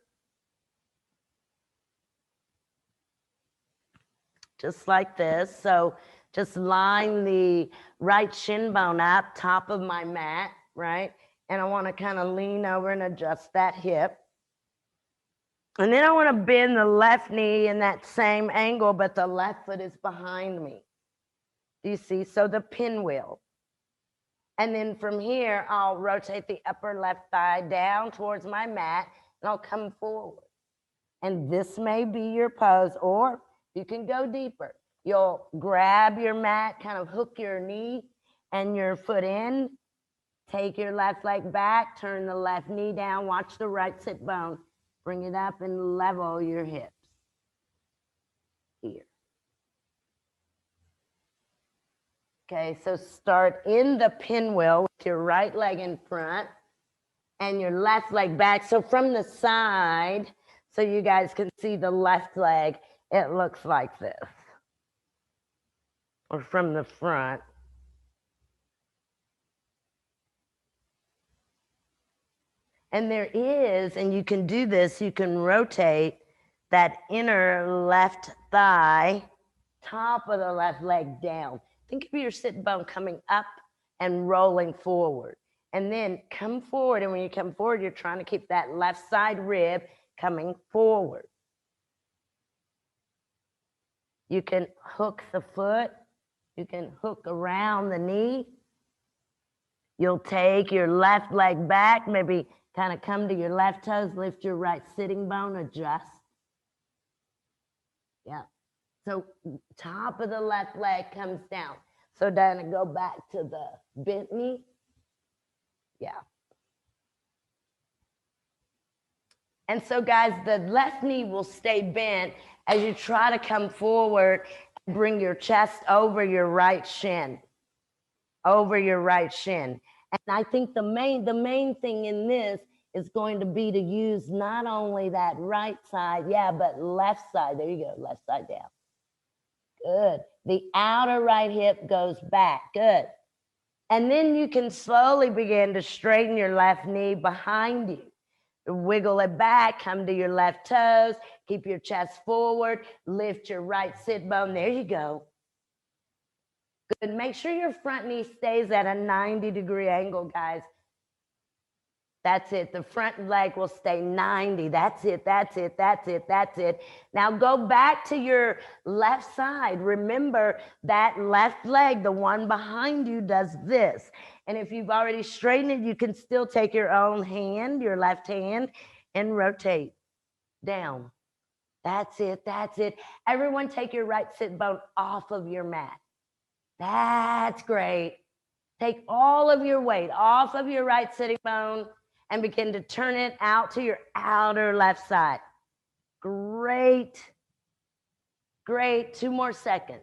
A: Just like this. So just line the right shin bone up, top of my mat, right? And I want to kind of lean over and adjust that hip. And then I want to bend the left knee in that same angle, but the left foot is behind me. Do you see? So the pinwheel. And then from here, I'll rotate the upper left thigh down towards my mat, and I'll come forward. And this may be your pose, or you can go deeper. You'll grab your mat, kind of hook your knee and your foot in, Take your left leg back, turn the left knee down, watch the right sit bone. Bring it up and level your hips. Here. Okay, so start in the pinwheel with your right leg in front and your left leg back. So from the side, so you guys can see the left leg, it looks like this. Or from the front. And there is, and you can do this, you can rotate that inner left thigh, top of the left leg down. Think of your sit bone coming up and rolling forward. And then come forward, and when you come forward, you're trying to keep that left side rib coming forward. You can hook the foot. You can hook around the knee. You'll take your left leg back, maybe kind of come to your left toes, lift your right sitting bone, adjust. Yeah. So top of the left leg comes down. So then go back to the bent knee. Yeah. And so guys, the left knee will stay bent as you try to come forward and bring your chest over your right shin. Over your right shin. And I think the main thing in this is going to be to use not only that right side, yeah, but left side. There you go, left side down. Good. The outer right hip goes back. Good. And then you can slowly begin to straighten your left knee behind you. Wiggle it back, come to your left toes, keep your chest forward, lift your right sit bone. There you go. Good. Make sure your front knee stays at a 90-degree angle, guys. That's it. The front leg will stay 90. That's it. That's it. That's it. That's it. Now go back to your left side. Remember that left leg, the one behind you, does this. And if you've already straightened it, you can still take your own hand, your left hand, and rotate down. That's it. That's it. Everyone take your right sit bone off of your mat. That's great. Take all of your weight off of your right sitting bone and begin to turn it out to your outer left side. Great. Great. 2 more seconds.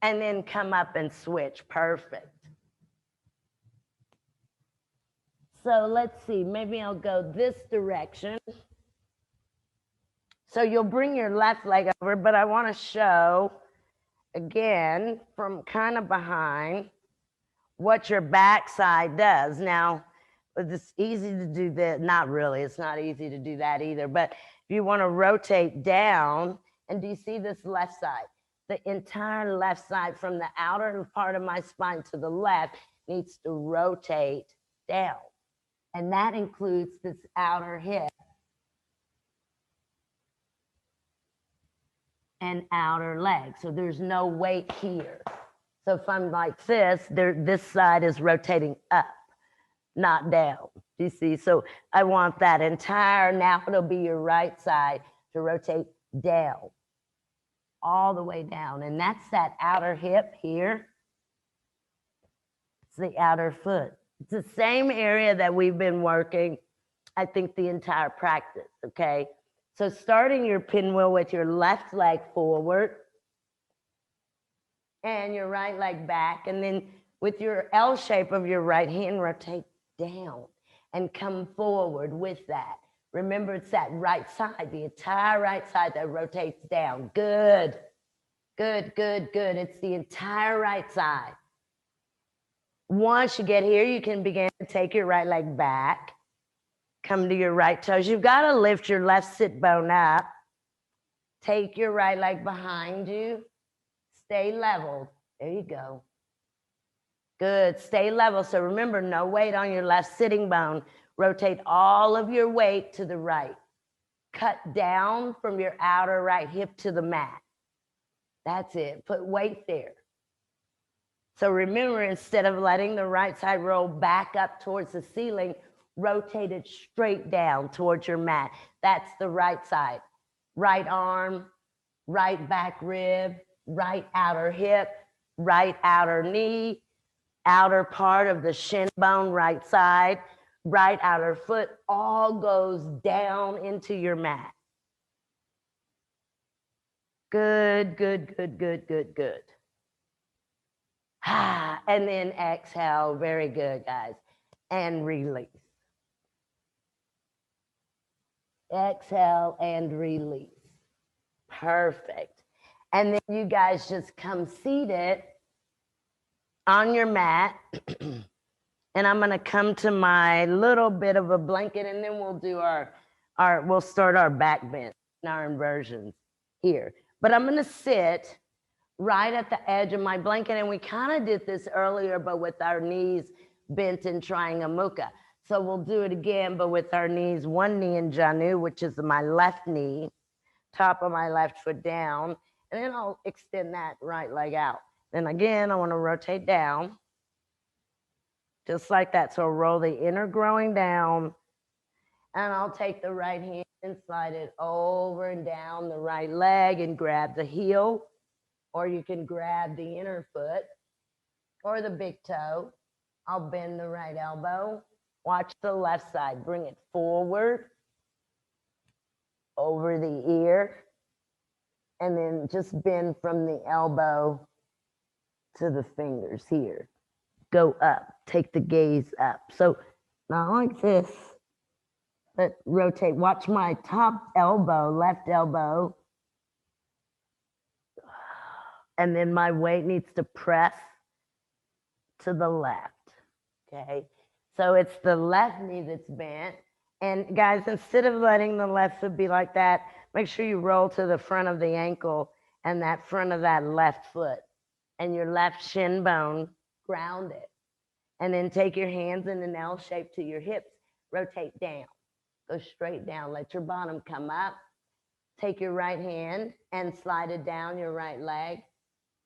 A: And then come up and switch. Perfect. So let's see. Maybe I'll go this direction. So you'll bring your left leg over, but I want to show again from kind of behind what your backside does. Now, it's easy to do that. Not really. It's not easy to do that either. But if you want to rotate down, and do you see this left side? The entire left side from the outer part of my spine to the left needs to rotate down. And that includes this outer hip and outer leg. So there's no weight here. So if I'm like this, this side is rotating up, not down. Do you see? So I want that entire, now it'll be your right side to rotate down, all the way down. And that's that outer hip here. It's the outer foot. It's the same area that we've been working, I think, the entire practice, okay? So starting your pinwheel with your left leg forward and your right leg back, and then with your L shape of your right hand, rotate down and come forward with that. Remember, it's that right side, the entire right side that rotates down. Good, good, good, good. It's the entire right side. Once you get here, you can begin to take your right leg back, come to your right toes. You've got to lift your left sit bone up. Take your right leg behind you. Stay level. There you go. Good. Stay level. So remember, no weight on your left sitting bone. Rotate all of your weight to the right. Cut down from your outer right hip to the mat. That's it. Put weight there. So remember, instead of letting the right side roll back up towards the ceiling, rotate it straight down towards your mat. That's the right side. Right arm, right back rib, right outer hip, right outer knee, outer part of the shin bone, right side, right outer foot, all goes down into your mat. Good, good, good, good, good, good. And then exhale. Very good, guys. And release. Exhale and release. Perfect. And then you guys just come seated on your mat. And I'm going to come to my little bit of a blanket, and then we'll do we'll start our back bend and our inversions here. But I'm going to sit right at the edge of my blanket. And we kind of did this earlier, but with our knees bent and trying a mukha. So we'll do it again, but with our knees, one knee in Janu, which is my left knee, top of my left foot down. And then I'll extend that right leg out. Then again, I want to rotate down. Just like that. So roll the inner growing down. And I'll take the right hand and slide it over and down the right leg and grab the heel. Or you can grab the inner foot or the big toe. I'll bend the right elbow. Watch the left side. Bring it forward, over the ear, and then just bend from the elbow to the fingers here. Go up. Take the gaze up. So not like this, but rotate. Watch my top elbow, left elbow. And then my weight needs to press to the left. Okay. So it's the left knee that's bent. And guys, instead of letting the left foot be like that, make sure you roll to the front of the ankle and that front of that left foot. And your left shin bone, ground it. And then take your hands in an L shape to your hips. Rotate down. Go straight down. Let your bottom come up. Take your right hand and slide it down your right leg.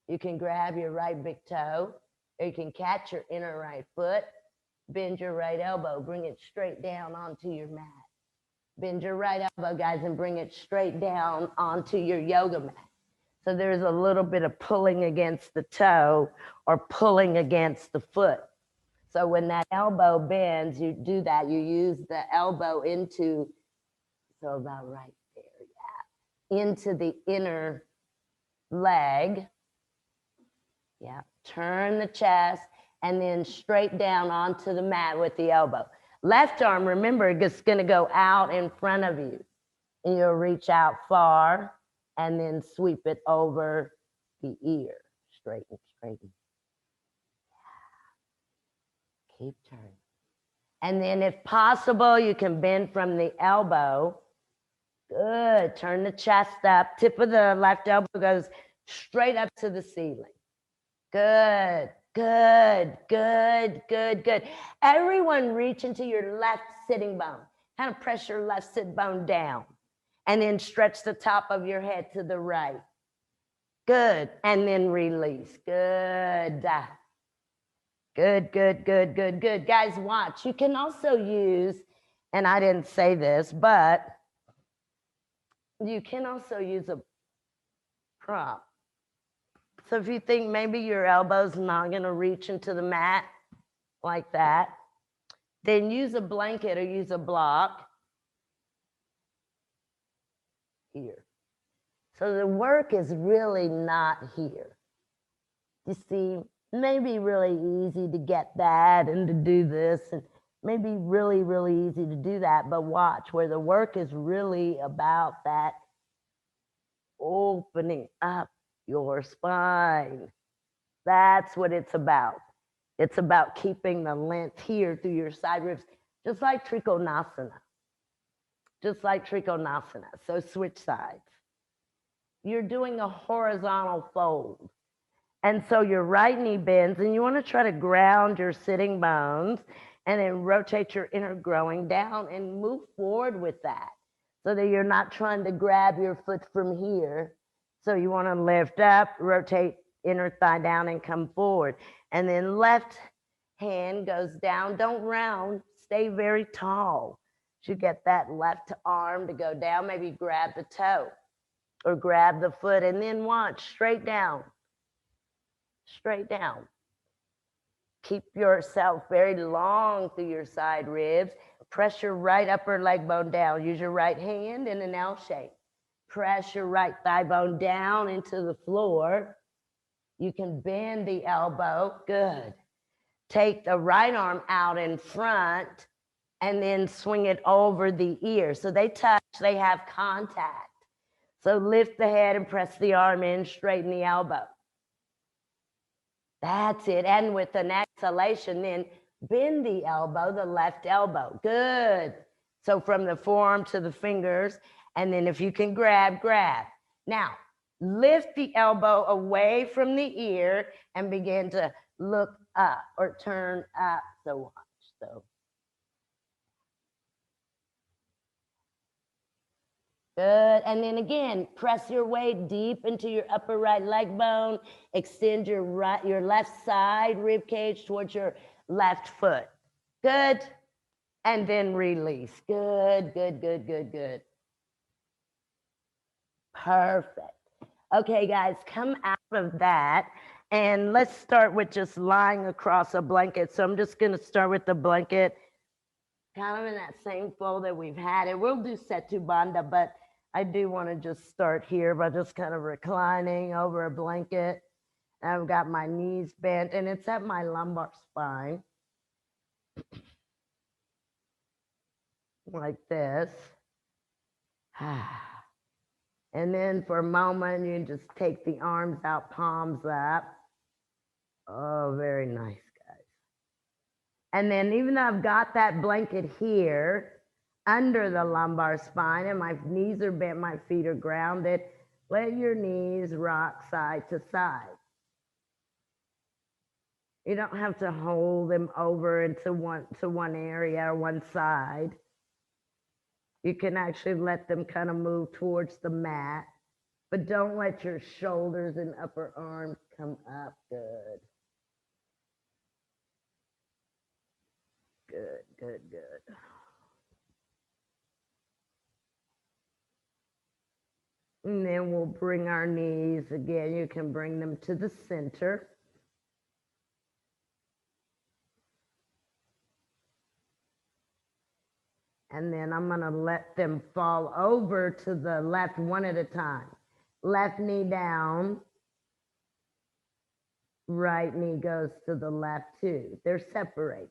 A: You can grab your right big toe, or you can catch your inner right foot. Bend your right elbow. Bring it straight down onto your mat. Bend your right elbow, guys, and bring it straight down onto your yoga mat. So there's a little bit of pulling against the toe or pulling against the foot. So when that elbow bends, you do that. You use the elbow into, so about right there, yeah, into the inner leg. Yeah, turn the chest and then straight down onto the mat with the elbow. Left arm, remember, it's going to go out in front of you. And you'll reach out far and then sweep it over the ear. Straighten, straighten. Keep turning. And then if possible, you can bend from the elbow. Good. Turn the chest up. Tip of the left elbow goes straight up to the ceiling. Good, good, good, good, good. Everyone reach into your left sitting bone. Kind of press your left sit bone down. And then stretch the top of your head to the right. Good. And then release. Good. Good, good, good, good, good. Guys, watch. You can also use, and I didn't say this, but you can also use a prop. So if you think maybe your elbow's not going to reach into the mat like that, then use a blanket or use a block here. So the work is really not here. You see, maybe really easy to get that and to do this, and maybe really, really easy to do that, but watch where the work is really about that opening up your spine. That's what it's about. It's about keeping the length here through your side ribs, just like Trikonasana. Just like Trikonasana. So switch sides. You're doing a horizontal fold. And so your right knee bends, and you want to try to ground your sitting bones and then rotate your inner growing down and move forward with that so that you're not trying to grab your foot from here. So you want to lift up, rotate inner thigh down and come forward. And then left hand goes down. Don't round. Stay very tall. You get that left arm to go down. Maybe grab the toe or grab the foot, and then watch straight down. Straight down. Keep yourself very long through your side ribs. Press your right upper leg bone down. Use your right hand in an L shape. Press your right thigh bone down into the floor. You can bend the elbow. Good. Take the right arm out in front and then swing it over the ear. So they touch, they have contact. So lift the head and press the arm in, straighten the elbow. That's it. And with an exhalation, then bend the elbow, the left elbow. Good. So from the forearm to the fingers. And then if you can grab, grab. Now, lift the elbow away from the ear and begin to look up or turn up. So watch. So good. And then again, press your weight deep into your upper right leg bone. Extend your left side rib cage towards your left foot. Good. And then release. Good, good, good, good, good. Perfect. Okay, guys, come out of that. And let's start with just lying across a blanket. So I'm just going to start with the blanket, kind of in that same flow that we've had it. We'll do Setu Bandha, but I do want to just start here by just kind of reclining over a blanket. I've got my knees bent, and it's at my lumbar spine. Like this. And then for a moment, you just take the arms out, palms up. Oh, very nice, guys. And then even though I've got that blanket here under the lumbar spine and my knees are bent, my feet are grounded, let your knees rock side to side. You don't have to hold them over into one area or one side. You can actually let them kind of move towards the mat, but don't let your shoulders and upper arms come up. Good. Good, good, good. And then we'll bring our knees again. You can bring them to the center. And then I'm going to let them fall over to the left one at a time. Left knee down. Right knee goes to the left too. They're separated.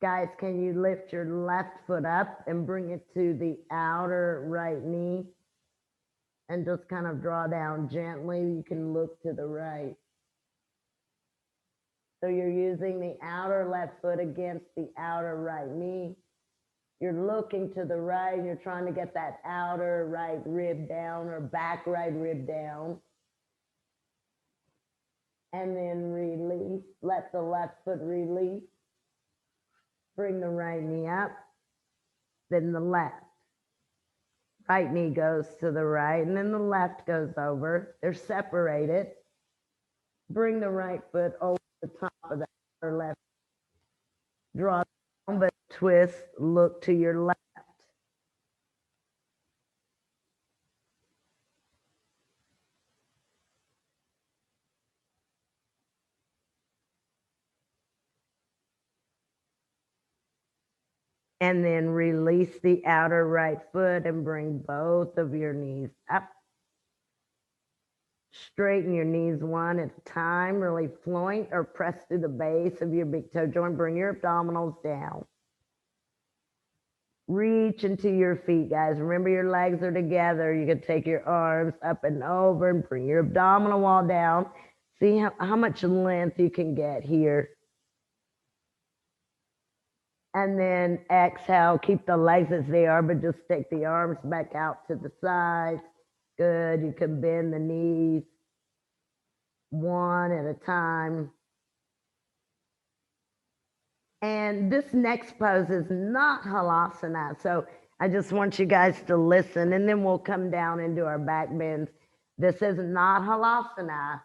A: Guys, can you lift your left foot up and bring it to the outer right knee? And just kind of draw down gently. You can look to the right. So you're using the outer left foot against the outer right knee. You're looking to the right, and you're trying to get that outer right rib down or back right rib down. And then release. Let the left foot release. Bring the right knee up. Then the left. Right knee goes to the right, and then the left goes over. They're separated. Bring the right foot over the top of the outer left. Draw down, but twist, look to your left. And then release the outer right foot and bring both of your knees up. Straighten your knees one at a time. Really point or press through the base of your big toe joint. Bring your abdominals down. Reach into your feet, guys. Remember, your legs are together. You can take your arms up and over and bring your abdominal wall down. See how much length you can get here. And then exhale, keep the legs as they are, but just take the arms back out to the sides. Good. You can bend the knees one at a time. And this next pose is not halasana. So I just want you guys to listen, and then we'll come down into our back bends. This is not halasana.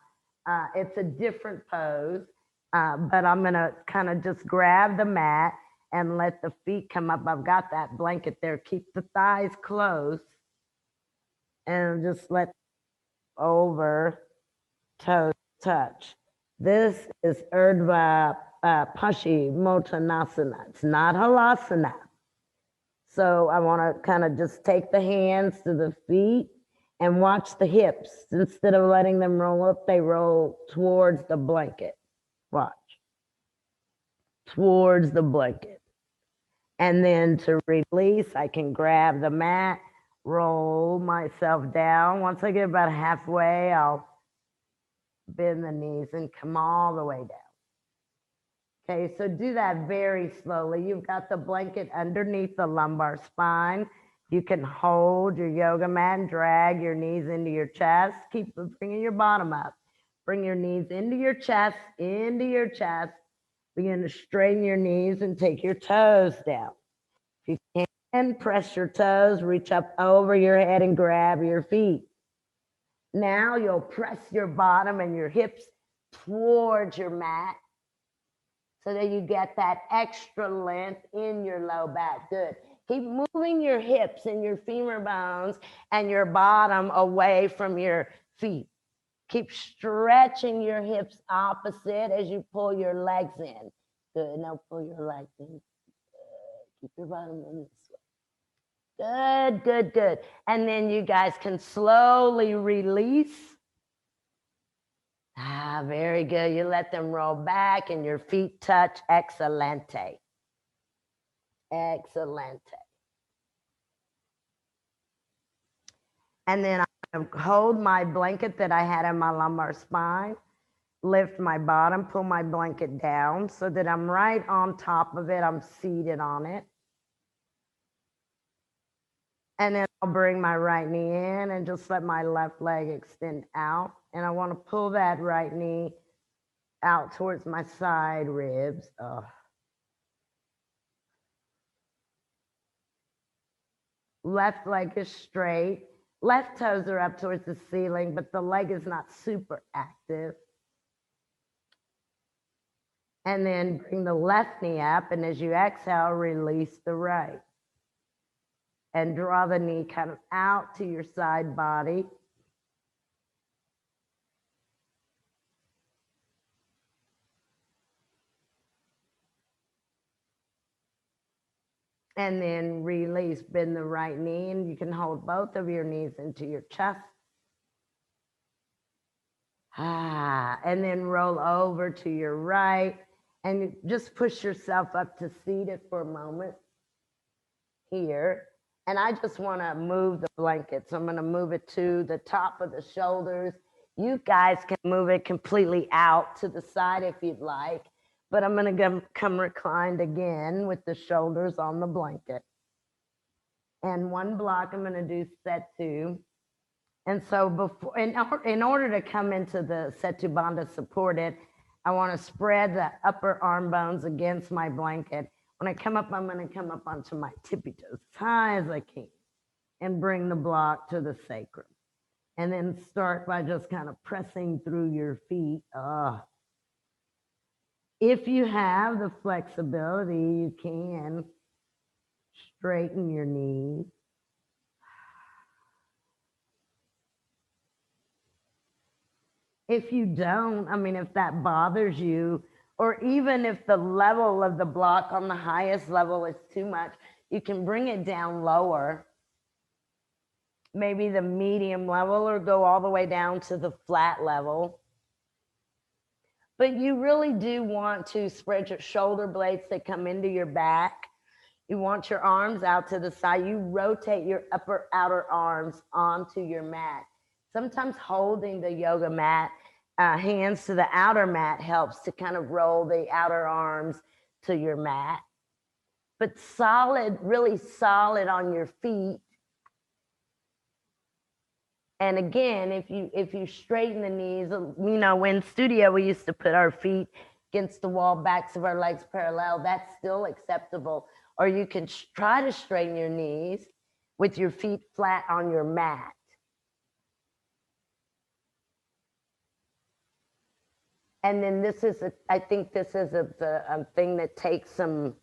A: It's a different pose, but I'm going to kind of just grab the mat and let the feet come up. I've got that blanket there. Keep the thighs closed and just let over toes touch. This is Urdhva Paschimottanasana. It's not Halasana. So I want to kind of just take the hands to the feet and watch the hips. Instead of letting them roll up, they roll towards the blanket. Watch. Towards the blanket. And then to release, I can grab the mat, roll myself down. Once I get about halfway, I'll bend the knees and come all the way down. Okay, so do that very slowly. You've got the blanket underneath the lumbar spine. You can hold your yoga mat and drag your knees into your chest. Keep bringing your bottom up. Bring your knees into your chest, into your chest. Begin to straighten your knees and take your toes down. If you can, press your toes, reach up over your head and grab your feet. Now you'll press your bottom and your hips towards your mat so that you get that extra length in your low back. Good. Keep moving your hips and your femur bones and your bottom away from your feet. Keep stretching your hips opposite as you pull your legs in. Good. Now pull your legs in. Good. Keep your bottom in this way. Good, good, good. And then you guys can slowly release. Very good. You let them roll back and your feet touch. Excelente. Excelente. And then I hold my blanket that I had in my lumbar spine, lift my bottom, pull my blanket down so that I'm right on top of it. I'm seated on it. And then I'll bring my right knee in and just let my left leg extend out. And I want to pull that right knee out towards my side ribs. Left leg is straight. Left toes are up towards the ceiling, but the leg is not super active. And then bring the left knee up. And as you exhale, release the right. And draw the knee kind of out to your side body. And then release, bend the right knee, and you can hold both of your knees into your chest. And then roll over to your right, and just push yourself up to seated for a moment here. And I just want to move the blanket. So I'm going to move it to the top of the shoulders. You guys can move it completely out to the side if you'd like. But I'm going to come reclined again with the shoulders on the blanket. And one block, I'm going to do Setu. And so before, in order to come into the Setu Bandha supported, I want to spread the upper arm bones against my blanket. When I come up, I'm going to come up onto my tippy toes as high as I can and bring the block to the sacrum. And then start by just kind of pressing through your feet. If you have the flexibility, you can straighten your knees. If you don't, I mean, if that bothers you, or even if the level of the block on the highest level is too much, you can bring it down lower, maybe the medium level, or go all the way down to the flat level. But you really do want to spread your shoulder blades that come into your back. You want your arms out to the side. You rotate your upper outer arms onto your mat. Sometimes holding the yoga mat, hands to the outer mat helps to kind of roll the outer arms to your mat. But solid, really solid on your feet. And again, if you straighten the knees, you know, in studio, we used to put our feet against the wall, backs of our legs parallel. That's still acceptable. Or you can try to straighten your knees with your feet flat on your mat. And then this is, I think this is a thing that takes some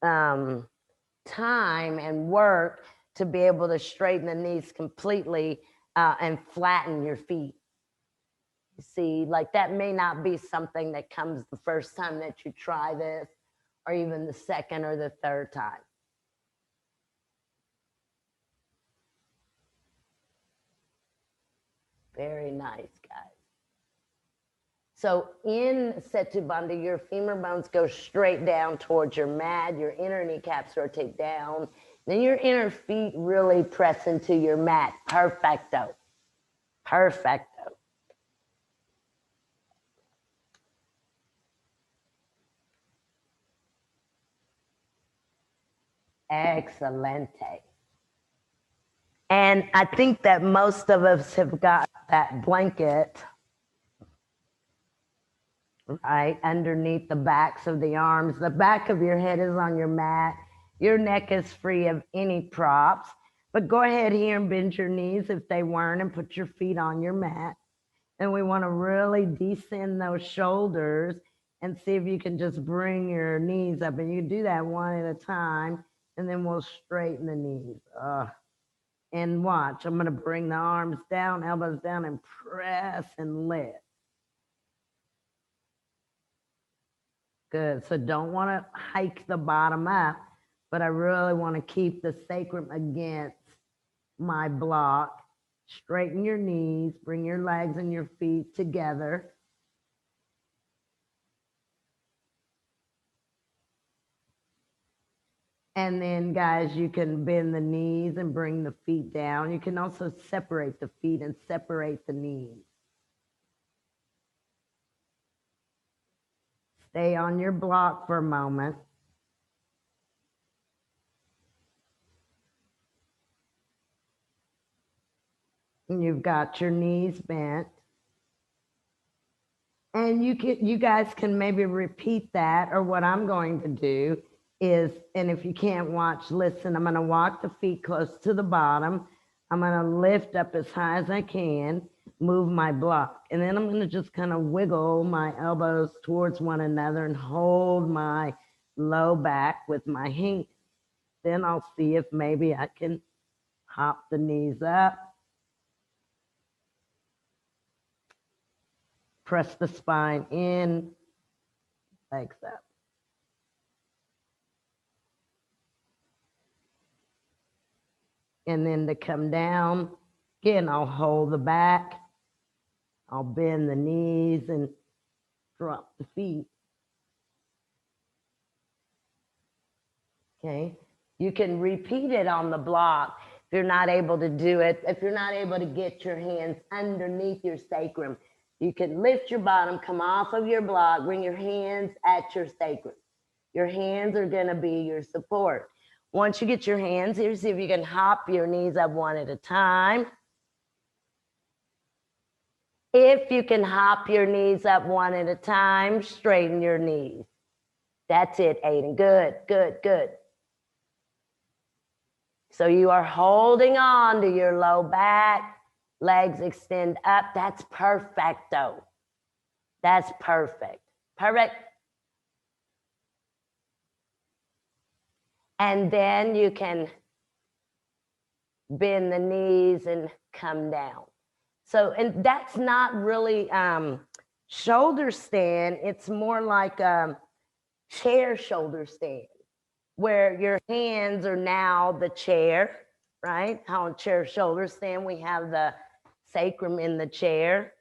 A: time and work to be able to straighten the knees completely and flatten your feet. You see, like that may not be something that comes the first time that you try this, or even the second or the third time. Very nice, guys. So in Setu Bandha, your femur bones go straight down towards your mat, your inner kneecaps rotate down, then your inner feet really press into your mat. Perfecto. Perfecto. Excelente. And I think that most of us have got that blanket right underneath the backs of the arms. The back of your head is on your mat. Your neck is free of any props. But go ahead here and bend your knees if they weren't, and put your feet on your mat. And we want to really descend those shoulders and see if you can just bring your knees up. And you do that one at a time, and then we'll straighten the knees. And watch, I'm going to bring the arms down, elbows down, and press and lift. Good. So don't want to hike the bottom up, but I really want to keep the sacrum against my block. Straighten your knees, bring your legs and your feet together. And then, guys, you can bend the knees and bring the feet down. You can also separate the feet and separate the knees. Stay on your block for a moment. And you've got your knees bent. And you guys can maybe repeat that, or what I'm going to do is, and if you can't watch, listen, I'm going to walk the feet close to the bottom. I'm going to lift up as high as I can, move my block. And then I'm going to just kind of wiggle my elbows towards one another and hold my low back with my hands. Then I'll see if maybe I can hop the knees up. Press the spine in, legs up. And then to come down, again, I'll hold the back, I'll bend the knees and drop the feet. Okay, you can repeat it on the block if you're not able to do it. If you're not able to get your hands underneath your sacrum, you can lift your bottom, come off of your block, bring your hands at your sacrum. Your hands are going to be your support. Once you get your hands here, see if you can hop your knees up one at a time. If you can hop your knees up one at a time, straighten your knees. That's it, Aiden. Good, good, good. So you are holding on to your low back, legs extend up. That's perfecto. That's perfect. Perfect. And then you can bend the knees and come down. So, and that's not really shoulder stand. It's more like a chair shoulder stand, where your hands are now the chair, right? How in chair shoulder stand, we have the sacrum in the chair,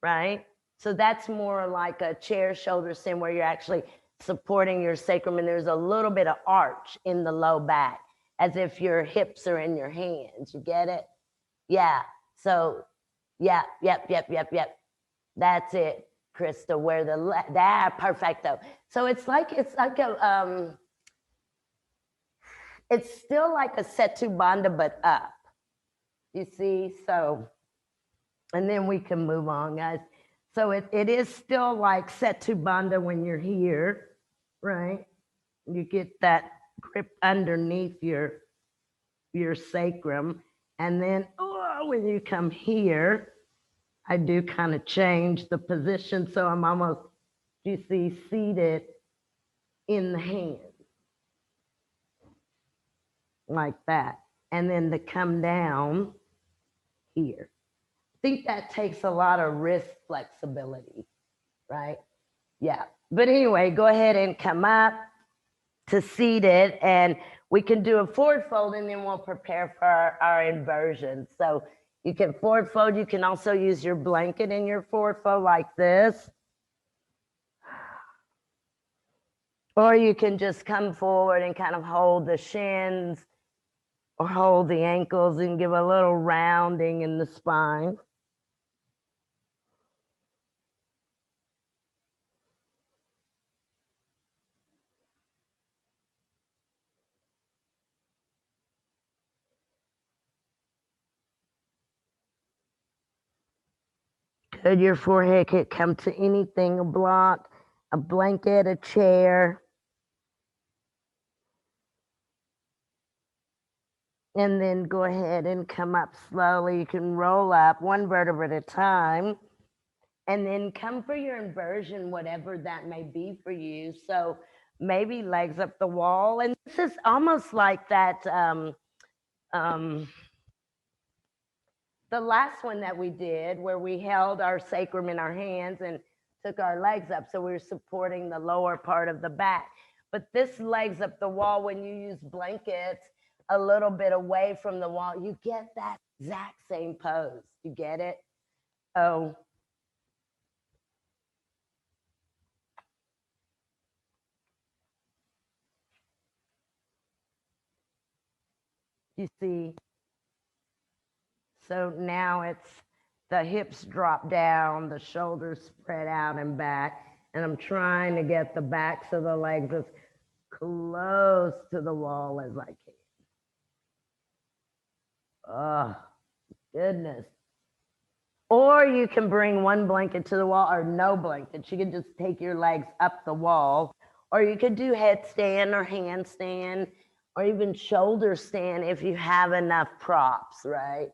A: right? So that's more like a chair shoulder stand where you're actually supporting your sacrum, and there's a little bit of arch in the low back, as if your hips are in your hands. You get it? Yeah. So, yeah, yep. That's it, Krista. Where that perfecto. So it's like a it's still like a Setu Bandha, but up. You see? So, and then we can move on, guys. So it is still like Setu Bandha when you're here, right? You get that grip underneath your sacrum. And then when you come here, I do kind of change the position. So I'm almost, you see, seated in the hands. Like that. And then to come down here. think that takes a lot of wrist flexibility, right? Yeah. But anyway, go ahead and come up to seated, and we can do a forward fold, and then we'll prepare for our inversion. So you can forward fold. You can also use your blanket in your forward fold like this. Or you can just come forward and kind of hold the shins or hold the ankles and give a little rounding in the spine. Could your forehead could come to anything, a block, a blanket, a chair. And then go ahead and come up slowly. You can roll up one vertebra at a time. And then come for your inversion, whatever that may be for you. So maybe legs up the wall. And this is almost like that the last one that we did, where we held our sacrum in our hands and took our legs up. So we were supporting the lower part of the back. But this legs up the wall, when you use blankets a little bit away from the wall, you get that exact same pose. You get it? Oh, you see? So now it's the hips drop down, the shoulders spread out and back. And I'm trying to get the backs of the legs as close to the wall as I can. Oh, goodness. Or you can bring one blanket to the wall or no blankets. You can just take your legs up the wall. Or you could do headstand or handstand or even shoulder stand if you have enough props, right?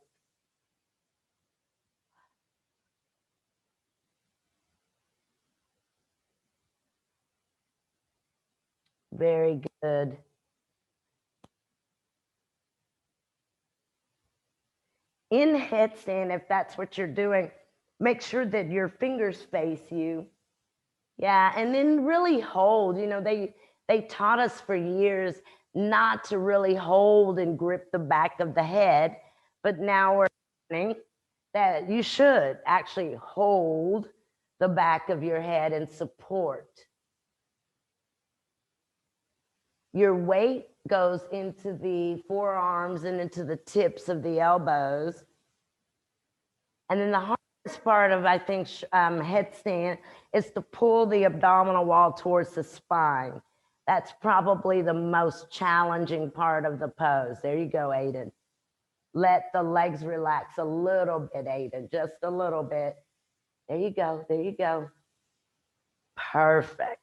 A: Very good. In headstand, if that's what you're doing, make sure that your fingers face you. Yeah, and then really hold. You know, they taught us for years not to really hold and grip the back of the head, but now we're learning that you should actually hold the back of your head and support. Your weight goes into the forearms and into the tips of the elbows. And then the hardest part of, I think, headstand is to pull the abdominal wall towards the spine. That's probably the most challenging part of the pose. There you go, Aiden. Let the legs relax a little bit, Aiden, just a little bit. There you go. There you go. Perfect.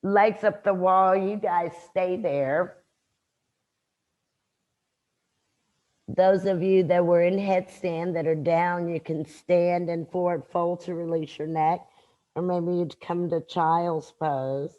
A: Legs up the wall. You guys stay there. Those of you that were in headstand that are down, you can stand and forward fold to release your neck. Or maybe you'd come to child's pose.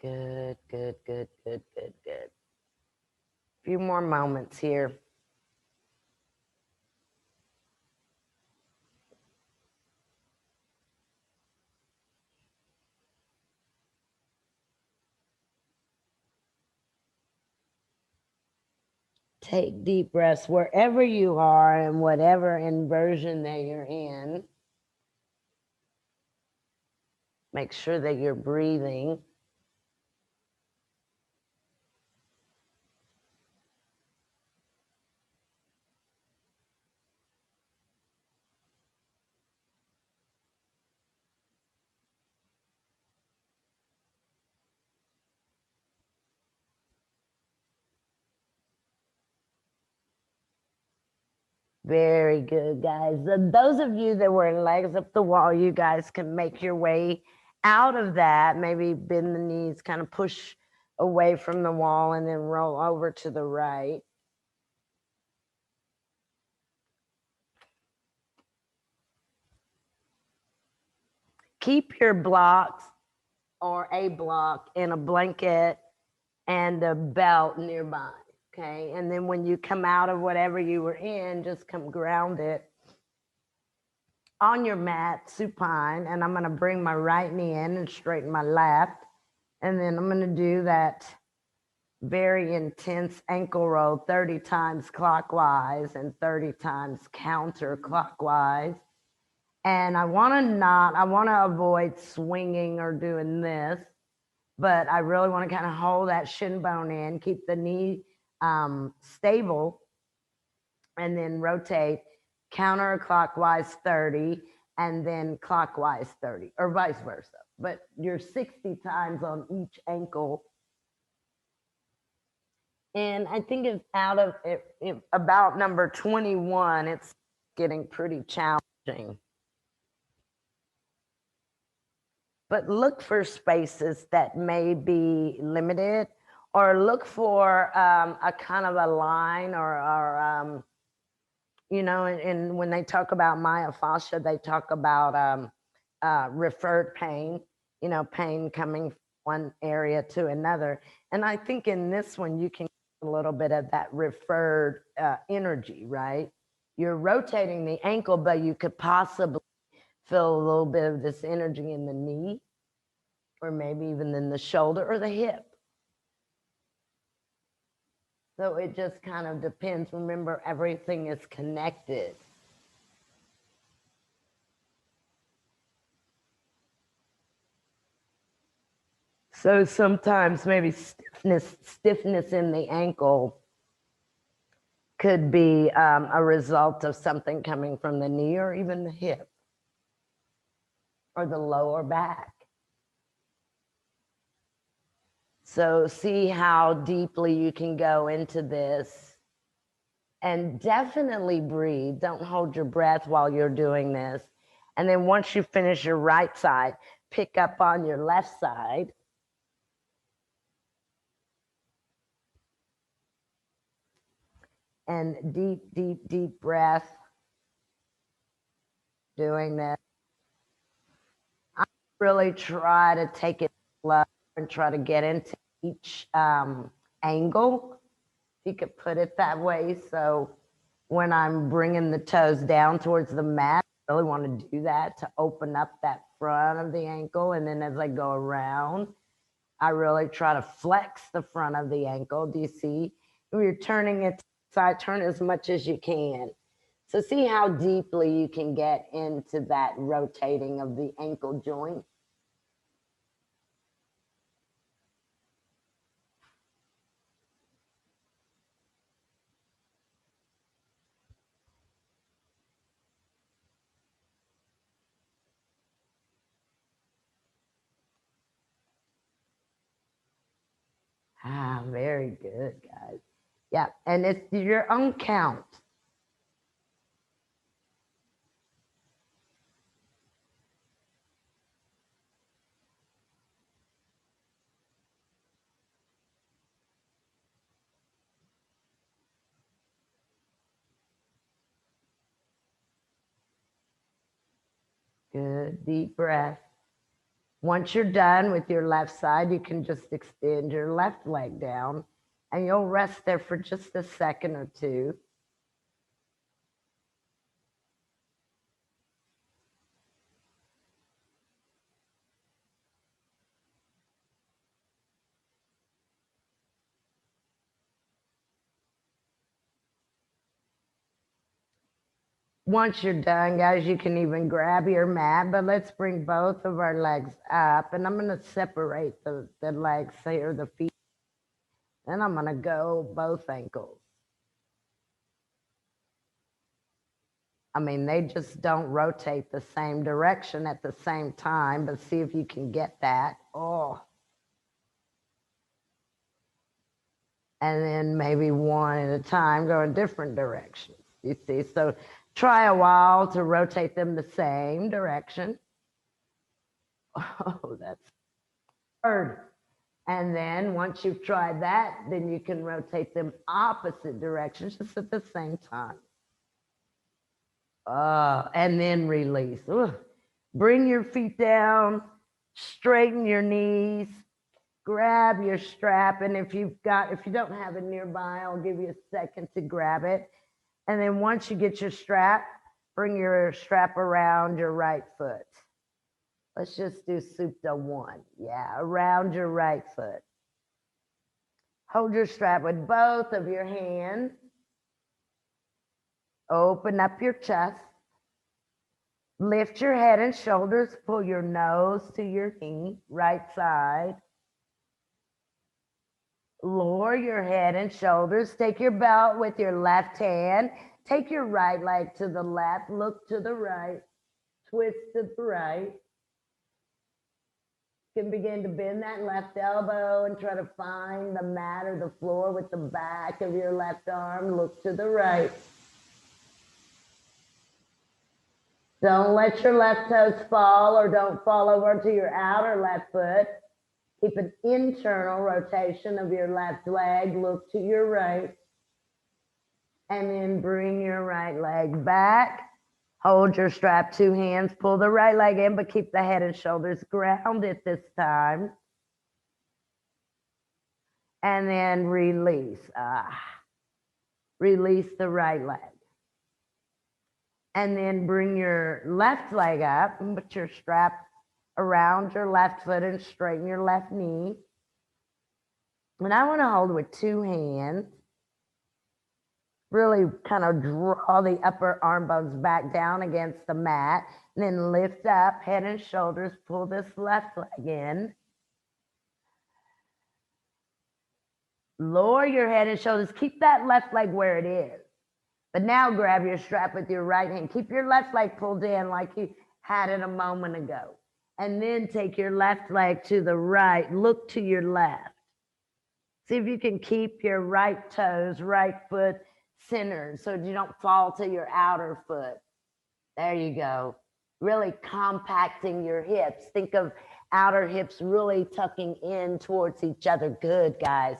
A: Good, good, good, good, good, good. A few more moments here. Take deep breaths wherever you are and whatever inversion that you're in. Make sure that you're breathing. Very good, guys. Those of you that were in legs up the wall, you guys can make your way out of that. Maybe bend the knees, kind of push away from the wall and then roll over to the right. Keep your blocks or a block in a blanket and a belt nearby. Okay. And then when you come out of whatever you were in, just come ground it on your mat, supine. And I'm going to bring my right knee in and straighten my left. And then I'm going to do that very intense ankle roll 30 times clockwise and 30 times counterclockwise. And I want to avoid swinging or doing this, but I really want to kind of hold that shin bone in, keep the knee stable, and then rotate counterclockwise 30 and then clockwise 30 or vice versa. But you're 60 times on each ankle. And I think it's out of about number 21, it's getting pretty challenging. But look for spaces that may be limited, or look for a kind of a line or you know, and when they talk about myofascia, they talk about referred pain, you know, pain coming from one area to another. And I think in this one, you can get a little bit of that referred energy, right? You're rotating the ankle, but you could possibly feel a little bit of this energy in the knee, or maybe even in the shoulder or the hip. So it just kind of depends. Remember, everything is connected. So sometimes maybe stiffness in the ankle could be a result of something coming from the knee or even the hip or the lower back. So see how deeply you can go into this, and definitely breathe. Don't hold your breath while you're doing this. And then once you finish your right side, pick up on your left side. And deep, deep, deep breath. Doing this. I really try to take it slow and try to get into each angle, if you could put it that way. So when I'm bringing the toes down towards the mat, I really want to do that to open up that front of the ankle. And then as I go around, I really try to flex the front of the ankle. Do you see? When you're turning it side, turn as much as you can. So see how deeply you can get into that rotating of the ankle joint. Ah, very good, guys. Yeah, and it's your own count. Good, deep breath. Once you're done with your left side, you can just extend your left leg down and you'll rest there for just a second or two. Once you're done, guys, you can even grab your mat, but let's bring both of our legs up. And I'm going to separate the legs here, the feet. And I'm going to go both ankles. I mean, they just don't rotate the same direction at the same time, but see if you can get that. Oh. And then maybe one at a time go in different directions. You see, so try a while to rotate them the same direction. Oh, that's hard. And then once you've tried that, then you can rotate them opposite directions just at the same time. And then release. Ugh. Bring your feet down, straighten your knees, grab your strap. And if you don't have it nearby, I'll give you a second to grab it. And then once you get your strap, bring your strap around your right foot. Let's just do Supta 1. Yeah, around your right foot. Hold your strap with both of your hands. Open up your chest. Lift your head and shoulders. Pull your nose to your knee, right side. Lower your head and shoulders. Take your belt with your left hand. Take your right leg to the left. Look to the right. Twist to the right. You can begin to bend that left elbow and try to find the mat or the floor with the back of your left arm. Look to the right. Don't let your left toes fall, or don't fall over to your outer left foot. Keep an internal rotation of your left leg. Look to your right. And then bring your right leg back. Hold your strap, 2 hands. Pull the right leg in, but keep the head and shoulders grounded this time. And then release. Release the right leg. And then bring your left leg up and put your strap around your left foot and straighten your left knee. And I want to hold with 2 hands. Really kind of draw the upper arm bones back down against the mat. And then lift up, head and shoulders. Pull this left leg in. Lower your head and shoulders. Keep that left leg where it is. But now grab your strap with your right hand. Keep your left leg pulled in like you had it a moment ago. And then take your left leg to the right. Look to your left. See if you can keep your right toes, right foot centered so you don't fall to your outer foot. There you go. Really compacting your hips. Think of outer hips really tucking in towards each other. Good, guys.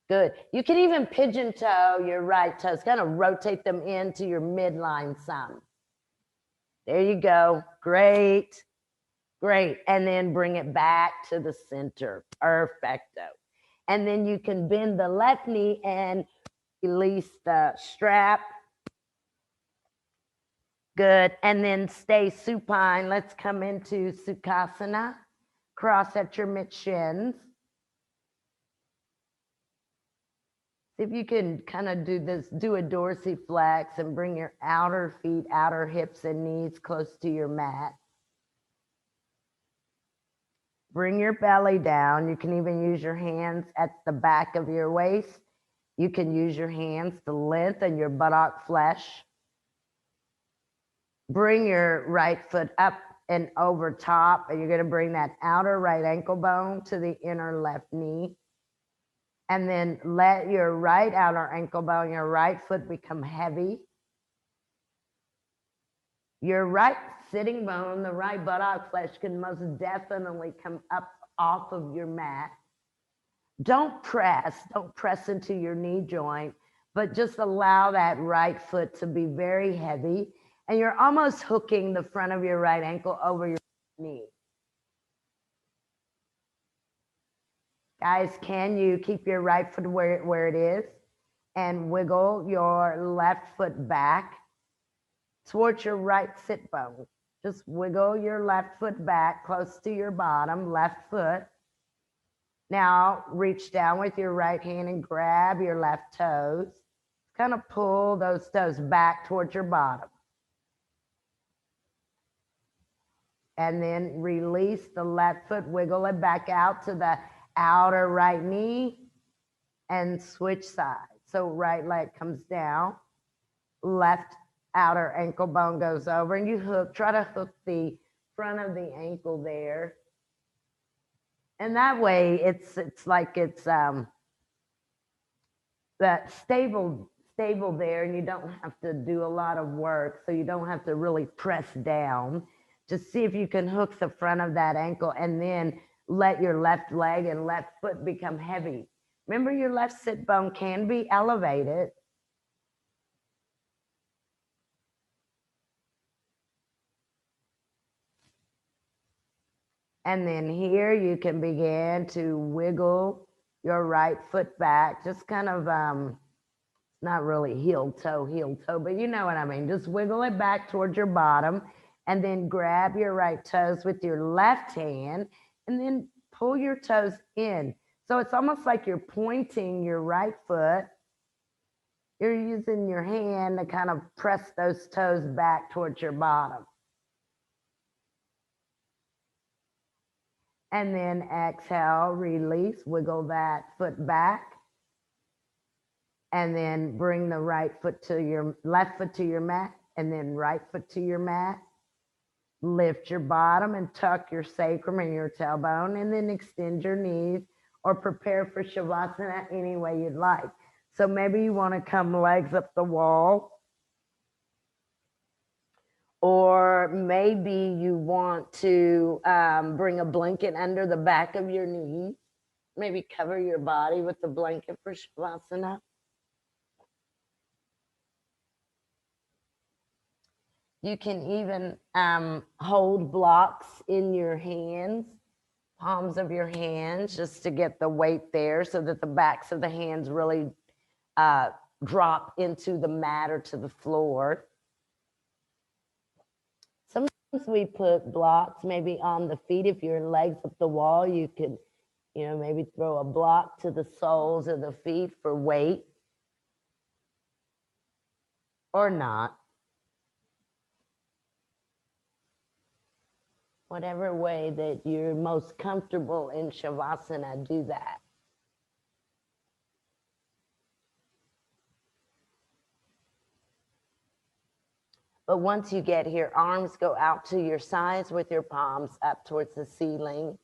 A: Good. You can even pigeon toe your right toes, kind of rotate them into your midline some. There you go. Great. Great. And then bring it back to the center. Perfecto. And then you can bend the left knee and release the strap. Good. And then stay supine. Let's come into Sukhasana. Cross at your mid shins. If you can kind of do this, do a dorsiflex and bring your outer feet, outer hips and knees close to your mat. Bring your belly down. You can even use your hands at the back of your waist. You can use your hands to lengthen your buttock flesh. Bring your right foot up and over top, and you're going to bring that outer right ankle bone to the inner left knee. And then let your right outer ankle bone, your right foot become heavy. Your right sitting bone, the right buttock flesh can most definitely come up off of your mat. Don't press into your knee joint, but just allow that right foot to be very heavy. And you're almost hooking the front of your right ankle over your knee. Guys, can you keep your right foot where it is and wiggle your left foot back towards your right sit bone? Just wiggle your left foot back close to your bottom, left foot. Now reach down with your right hand and grab your left toes. Kind of pull those toes back towards your bottom. And then release the left foot, wiggle it back out to the outer right knee and switch sides. So right leg comes down, left outer ankle bone goes over, and you hook, try to hook the front of the ankle there. And that way it's like it's that stable there, and you don't have to do a lot of work, so you don't have to really press down. Just see if you can hook the front of that ankle and then let your left leg and left foot become heavy. Remember, your left sit bone can be elevated. And then here you can begin to wiggle your right foot back, just kind of, not really heel toe, but you know what I mean. Just wiggle it back towards your bottom and then grab your right toes with your left hand and then pull your toes in. So it's almost like you're pointing your right foot. You're using your hand to kind of press those toes back towards your bottom. And then exhale, release, wiggle that foot back. And then bring the right foot to your left foot to your mat, and then right foot to your mat. Lift your bottom and tuck your sacrum and your tailbone, and then extend your knees or prepare for Shavasana any way you'd like. So maybe you want to come legs up the wall, or maybe you want to bring a blanket under the back of your knees. Maybe cover your body with the blanket for Shavasana. You can even hold blocks in your hands, palms of your hands, just to get the weight there so that the backs of the hands really drop into the mat or to the floor. Sometimes we put blocks maybe on the feet. If your legs up the wall, you could, maybe throw a block to the soles of the feet for weight, or not. Whatever way that you're most comfortable in Shavasana, do that. But once you get here, arms go out to your sides with your palms up towards the ceiling.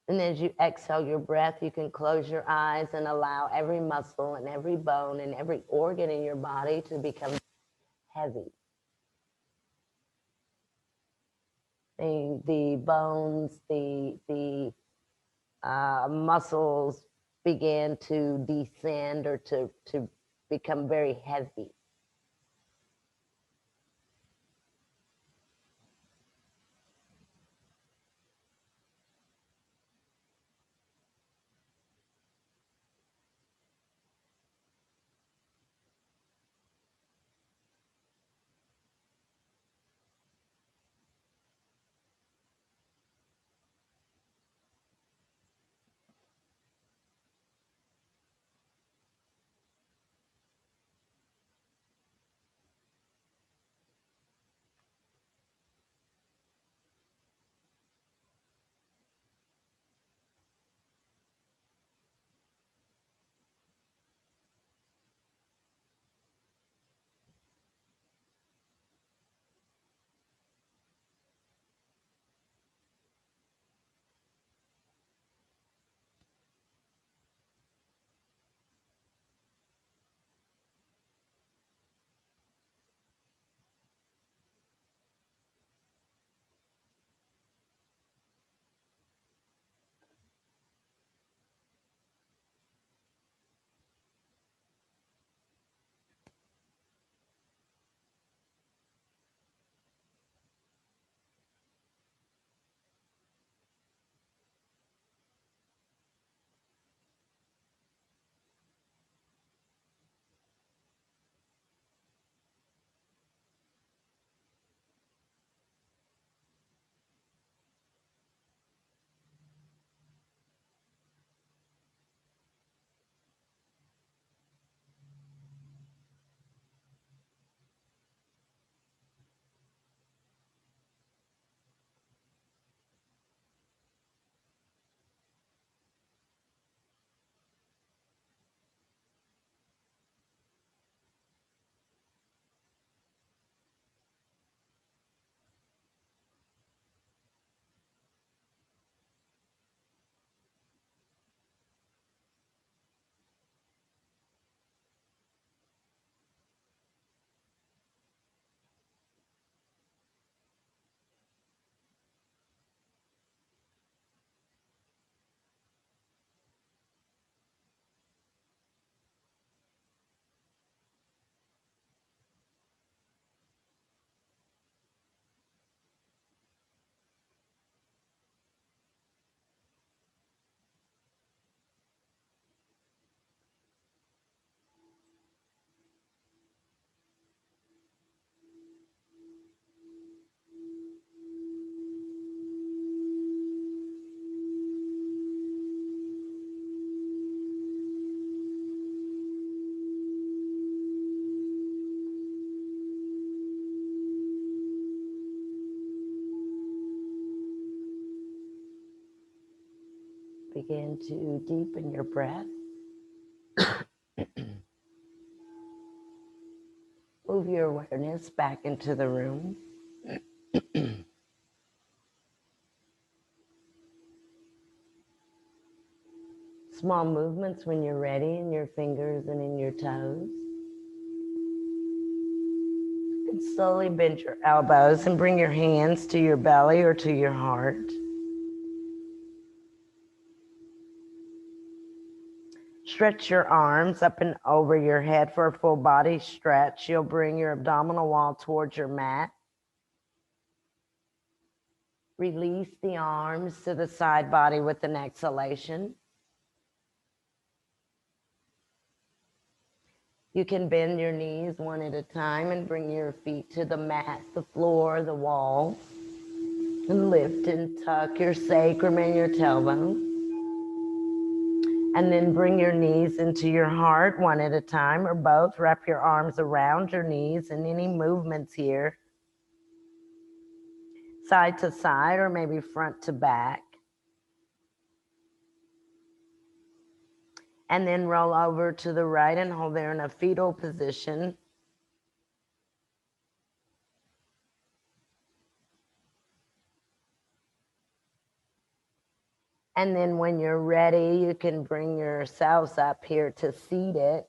A: And as you exhale your breath, you can close your eyes and allow every muscle and every bone and every organ in your body to become heavy. The bones, the muscles begin to descend or to become very heavy. Begin to deepen your breath. Move your awareness back into the room. Small movements when you're ready in your fingers and in your toes. And slowly bend your elbows and bring your hands to your belly or to your heart. Stretch your arms up and over your head for a full body stretch. You'll bring your abdominal wall towards your mat. Release the arms to the side body with an exhalation. You can bend your knees one at a time and bring your feet to the mat, the floor, the wall. And lift and tuck your sacrum and your tailbone. And then bring your knees into your heart one at a time or both. Wrap your arms around your knees and any movements here. Side to side or maybe front to back. And then roll over to the right and hold there in a fetal position. And then when you're ready, you can bring yourselves up here to seated.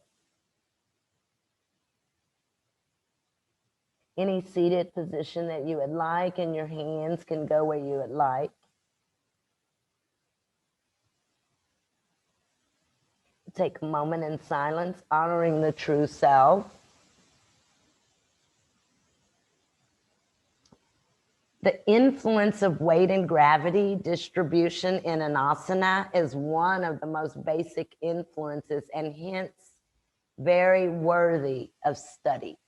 A: Any seated position that you would like, and your hands can go where you would like. Take a moment in silence, honoring the true self. The influence of weight and gravity distribution in an asana is one of the most basic influences and hence very worthy of study.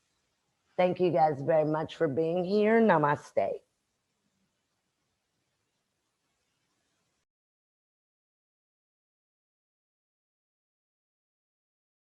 A: Thank you guys very much for being here. Namaste.